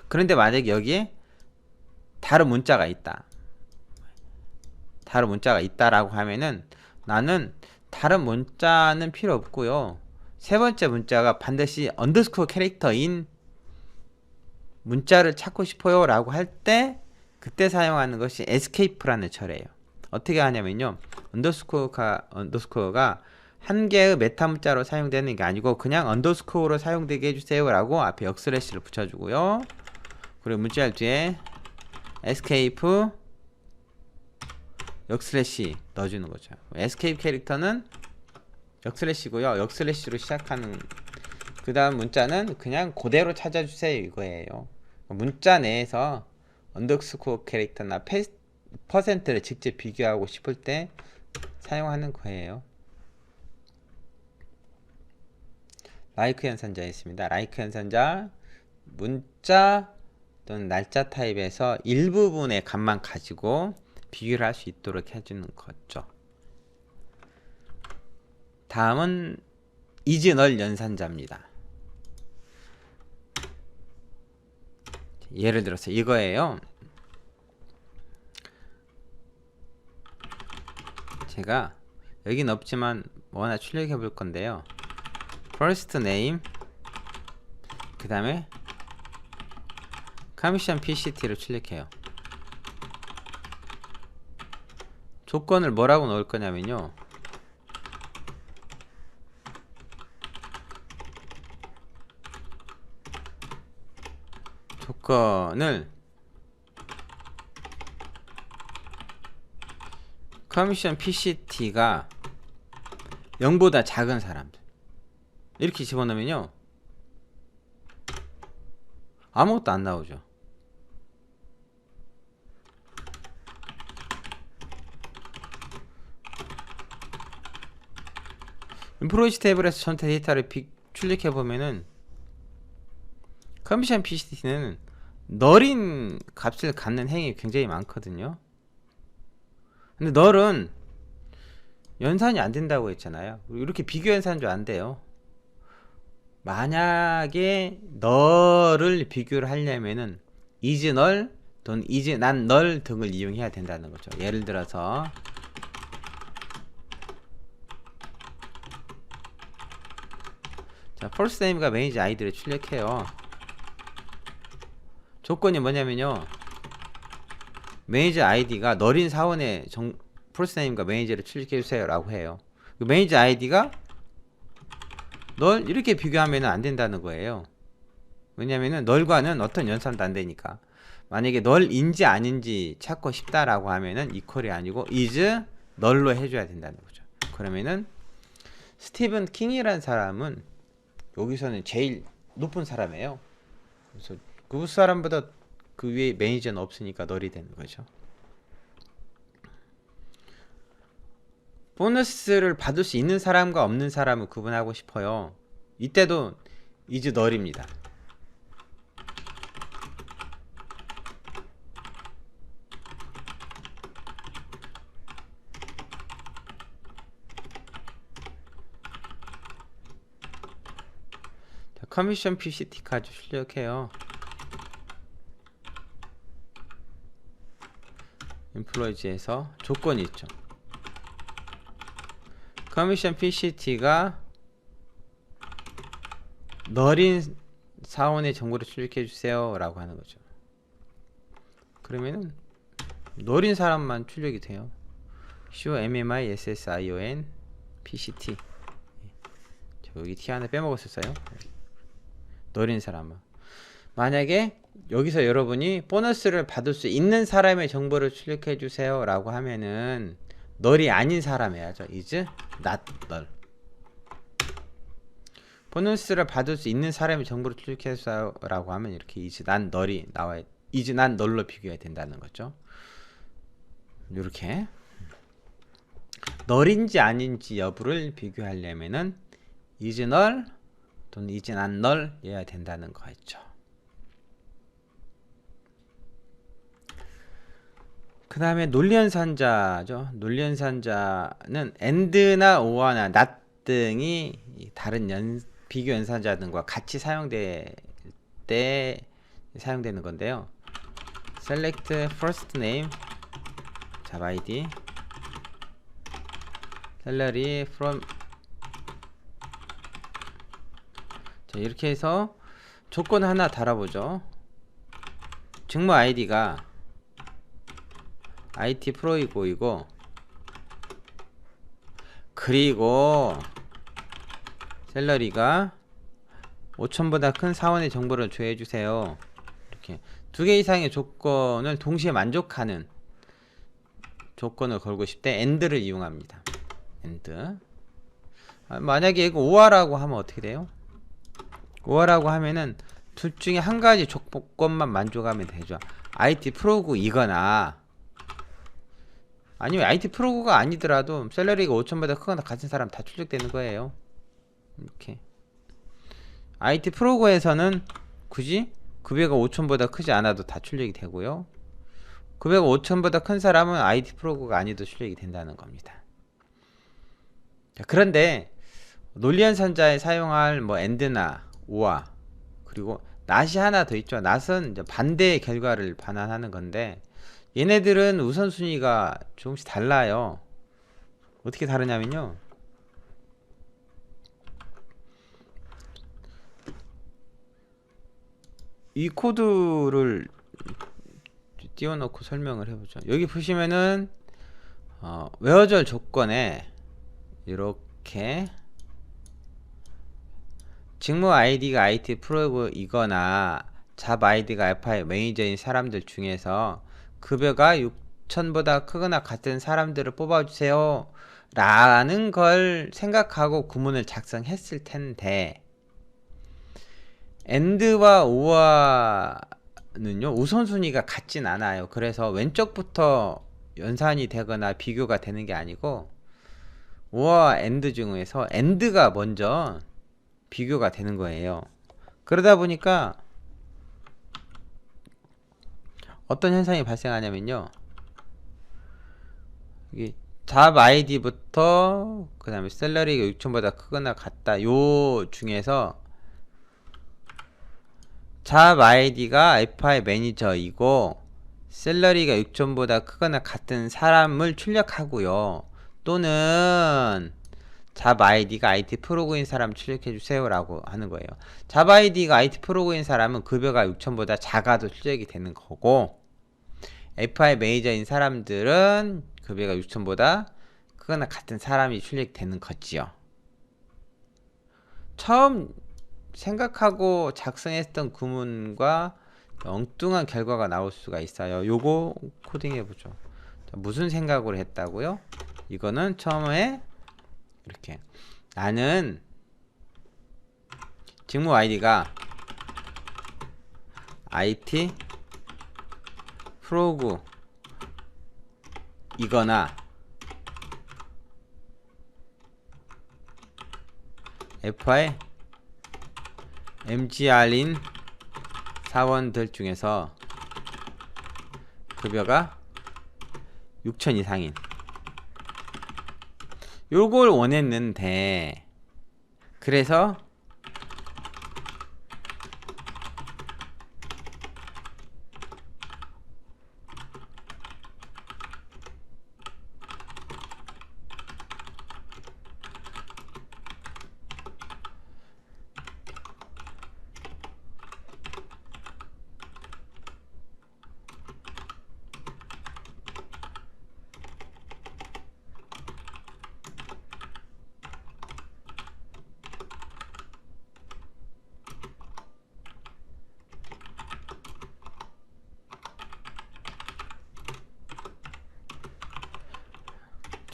그런데 만약에 여기에 다른 문자가 있다라고 하면은 나는 다른 문자는 필요 없고요, 세 번째 문자가 반드시 언더스코어 캐릭터인 문자를 찾고 싶어요 라고 할 때, 그때 사용하는 것이 escape라는 철이에요. 어떻게 하냐면요, 언더스코어가 한 개의 메타 문자로 사용되는 게 아니고 그냥 언더스코어로 사용되게 해주세요 라고 앞에 역슬래시를 붙여주고요, 그리고 문자 뒤에 escape 역슬래시 넣어주는 거죠. escape 캐릭터는 역슬래시고요, 역슬래시로 시작하는 그 다음 문자는 그냥 그대로 찾아주세요 이거예요. 문자 내에서 언더스코어 캐릭터나 퍼센트를 직접 비교하고 싶을 때 사용하는 거예요. 라이크 연산자 있습니다. 라이크 연산자 문자 또는 날짜 타입에서 일부분의 값만 가지고 비교를 할 수 있도록 해주는 거죠. 다음은 이즈널 연산자입니다. 예를 들어서 이거예요. 제가 여긴 없지만 뭐 하나 출력해 볼 건데요. first name 그 다음에 커미션 PCT를 출력해요. 조건을 뭐라고 넣을 거냐면요, 조건을 커미션 PCT가 0보다 작은 사람들 이렇게 집어넣으면요 아무것도 안 나오죠. 인프로이즈 테이블에서 전체 데이터를 출력해 보면은 커미션 PCT는 널인 값을 갖는 행위 굉장히 많거든요. 근데 널은 연산이 안 된다고 했잖아요. 이렇게 비교 연산도 안 돼요. 만약에 널을 비교를 하려면은 isNull 또는 isNotNull 등을 이용해야 된다는 거죠. 예를 들어서 자, first name가 매니저 아이디를 출력해요. 조건이 뭐냐면요, 매니저 아이디가 널인 사원의 first name과 매니저를 출력해주세요 라고 해요. 그 매니저 아이디가 널 이렇게 비교하면 안 된다는 거예요. 왜냐면은 널과는 어떤 연산도 안 되니까. 만약에 널인지 아닌지 찾고 싶다라고 하면은 이퀄이 아니고 is 널로 해줘야 된다는 거죠. 그러면은 스티븐 킹이라는 사람은 여기서는 제일 높은 사람이에요. 그래서 그 사람보다 그 위에 매니저는 없으니까 널이 되는 거죠. 보너스를 받을 수 있는 사람과 없는 사람을 구분하고 싶어요. 이때도 is 널입니다. 커미션 PCT까지 출력해요. employees에서 조건이 있죠. 커미션 PCT가 너린 사원의 정보를 출력해 주세요 라고 하는 거죠. 그러면은 너린 사람만 출력이 돼요. show MMI SSION PCT. 여기 T 하나 빼먹었었어요. 너린 사람만. 만약에 여기서 여러분이 보너스를 받을 수 있는 사람의 정보를 출력해 주세요 라고 하면은 널이 아닌 사람 해야죠. is not null. 보너스를 받을 수 있는 사람의 정보를 출력해 주세요 라고 하면 이렇게 is not null이 나와야, is not null로 비교해야 된다는 거죠. 이렇게 널인지 아닌지 여부를 비교하려면은 is null 또는 is not null 해야 된다는 거였죠. 그 다음에 논리연산자죠. 논리연산자는 and나 or나 not 등이 다른 비교 연산자 등과 같이 사용될 때 사용되는 건데요. select first name 잡 id salary from. 자, 이렇게 해서 조건 하나 달아보죠. 직무 아이디가 IT 프로이고 그리고 샐러리가 5천보다 큰 사원의 정보를 조회해 주세요. 이렇게 두 개 이상의 조건을 동시에 만족하는 조건을 걸고 싶을 때 and를 이용합니다. and. 만약에 이거 OR라고 하면 어떻게 돼요? OR라고 하면은 둘 중에 한 가지 조건만 만족하면 되죠. IT 프로그이거나 아니면 IT 프로그가 아니더라도 샐러리가 5천보다 크거나 같은 사람 다 출력되는 거예요. 이렇게 IT 프로그에서는 굳이 급여가 5천보다 크지 않아도 다 출력이 되고요. 급여가 5천보다 큰 사람은 IT 프로그가 아니도 출력이 된다는 겁니다. 자, 그런데 논리연산자에 사용할 뭐 and나 or 그리고 not이 하나 더 있죠. not은 이제 반대의 결과를 반환하는 건데 얘네들은 우선순위가 조금씩 달라요. 어떻게 다르냐면요. 이 코드를 띄워놓고 설명을 해보죠. 여기 보시면은 외어절 조건에 이렇게 직무 아이디가 IT 프로그이거나 잡 아이디가 알파의 매니저인 사람들 중에서 급여가 6천보다 크거나 같은 사람들을 뽑아주세요 라는 걸 생각하고 구문을 작성했을 텐데 and와 or는요 우선순위가 같진 않아요. 그래서 왼쪽부터 연산이 되거나 비교가 되는 게 아니고 or, and 중에서 and가 먼저 비교가 되는 거예요. 그러다 보니까 어떤 현상이 발생하냐면요. 여기 잡 아이디부터 그 다음에 샐러리가 6천보다 크거나 같다 요 중에서 잡 아이디가 알파의 매니저이고 샐러리가 6천보다 크거나 같은 사람을 출력하고요. 또는 잡 아이디가 IT 프로그인 사람 출력해 주세요 라고 하는 거예요. 잡 아이디가 IT 프로그인 사람은 급여가 6천보다 작아도 출력이 되는 거고 FI 매니저인 사람들은 급여가 6천보다 크거나 같은 사람이 출력되는 거지요. 처음 생각하고 작성했던 구문과 엉뚱한 결과가 나올 수가 있어요. 요거 코딩 해보죠. 무슨 생각으로 했다고요? 이거는 처음에 이렇게 나는 직무 아이디가 IT 프로그 이거나 FI MGR인 사원들 중에서 급여가 6천 이상인 요걸 원했는데 그래서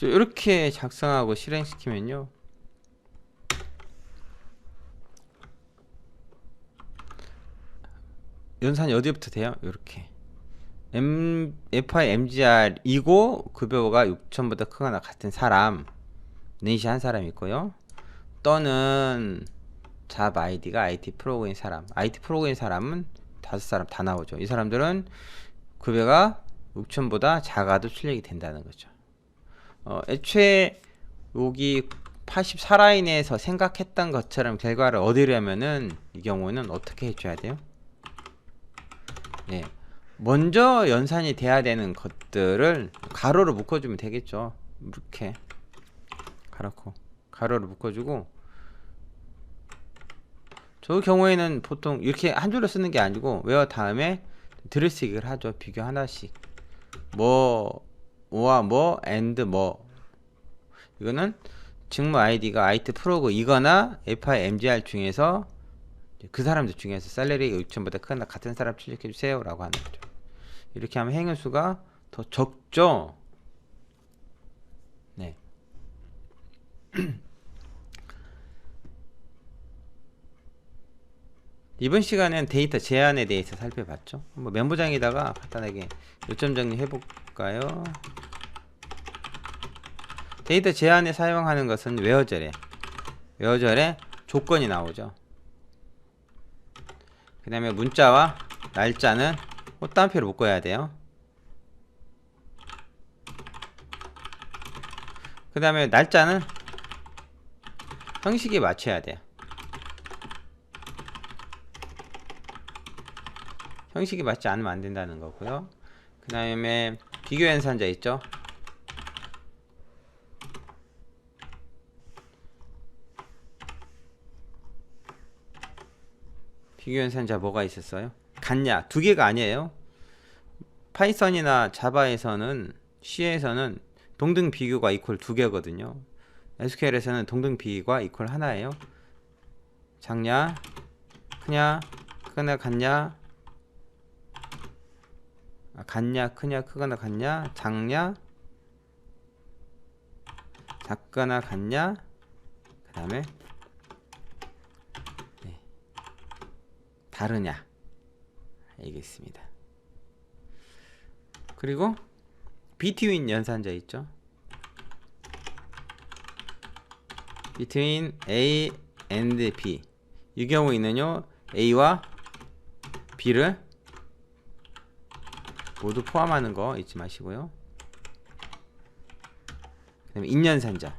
이렇게 작성하고 실행시키면요, 연산이 어디부터 돼요? 이렇게 FI MGR이고 급여가 6천보다 크거나 같은 사람 넷이 한 사람 있고요. 또는 잡 아이디가 IT 프로그인 사람. IT 프로그인 사람은 5사람 다 나오죠. 이 사람들은 급여가 6천보다 작아도 출력이 된다는 거죠. 애초에 여기 84라인에서 생각했던 것처럼 결과를 얻으려면은 이 경우는 어떻게 해줘야 돼요? 네, 먼저 연산이 돼야 되는 것들을 가로로 묶어주면 되겠죠. 이렇게 가로로 묶어주고, 저 경우에는 보통 이렇게 한 줄로 쓰는 게 아니고 외워 다음에 들으시기를 하죠. 비교 하나씩. 뭐와 뭐 and 뭐, 이거는 직무 아이디가 IT 프로그 이거나 FI MGR 중에서 그 사람들 중에서 셀러리가 6천보다 크거나 같은 사람 출력해 주세요 라고 하는 거죠. 이렇게 하면 행위 수가 더 적죠. 네. 이번 시간엔 데이터 제한에 대해서 살펴봤죠. 뭐 메모장에다가 간단하게 요점 정리해 볼까요? 데이터 제한에 사용하는 것은 웨어절에 조건이 나오죠. 그 다음에 문자와 날짜는 꽃단표로 묶어야 돼요. 그 다음에 날짜는 형식에 맞춰야 돼요. 형식이 맞지 않으면 안 된다는 거고요. 그 다음에 비교 연산자 있죠. 비교 연산자 뭐가 있었어요? 같냐? 두 개가 아니에요. 파이썬이나 자바에서는 C에서는 동등 비교가 이퀄 두 개거든요. SQL에서는 동등 비교가 이퀄 하나예요. 작냐, 크냐, 크거나 같냐, 같냐, 크냐, 크거나 같냐, 작냐, 작거나 같냐, 그 다음에 다르냐, 알겠습니다. 그리고 between 연산자 있죠. between A and B, 이 경우에는요 A와 B를 모두 포함하는 거 잊지 마시고요. 그 다음에 인연산자,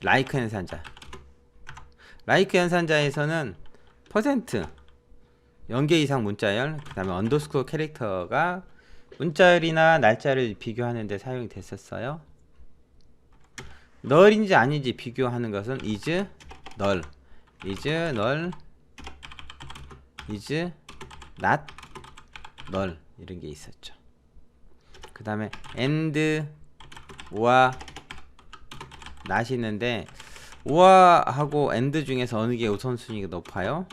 like 연산자. like 연산자에서는 퍼센트 0개 이상 문자열, 그 다음에 언더스코어 캐릭터가 문자열이나 날짜를 비교하는 데 사용이 됐었어요. 널인지 아닌지 비교하는 것은 is null, is null, is not null, 이런 게 있었죠. 그 다음에 and 와 not이 있는데 오와 하고 and 중에서 어느 게 우선순위가 높아요?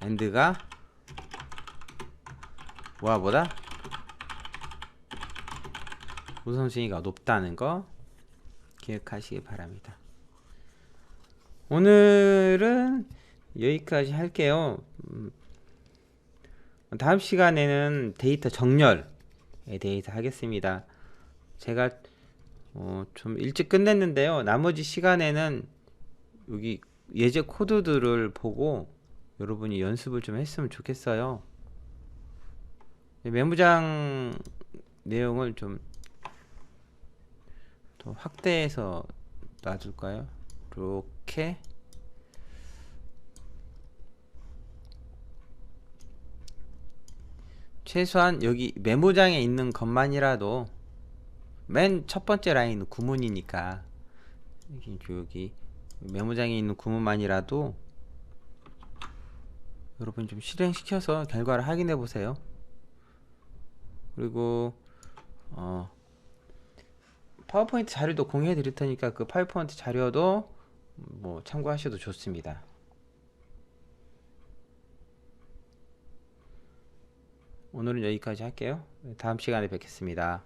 and가 오와보다 우선순위가 높다는 거 기억하시기 바랍니다. 오늘은 여기까지 할게요. 다음 시간에는 데이터 정렬에 대해서 하겠습니다. 제가 좀 일찍 끝냈는데요. 나머지 시간에는 여기 예제 코드들을 보고 여러분이 연습을 좀 했으면 좋겠어요. 메모장 내용을 좀 더 확대해서 놔둘까요? 이렇게 최소한 여기 메모장에 있는 것만이라도 맨 첫 번째 라인은 구문이니까 여기 메모장에 있는 구문만이라도 여러분 좀 실행시켜서 결과를 확인해 보세요. 그리고 파워포인트 자료도 공유해 드릴 테니까 그 파워포인트 자료도 뭐 참고하셔도 좋습니다. 오늘은 여기까지 할게요. 다음 시간에 뵙겠습니다.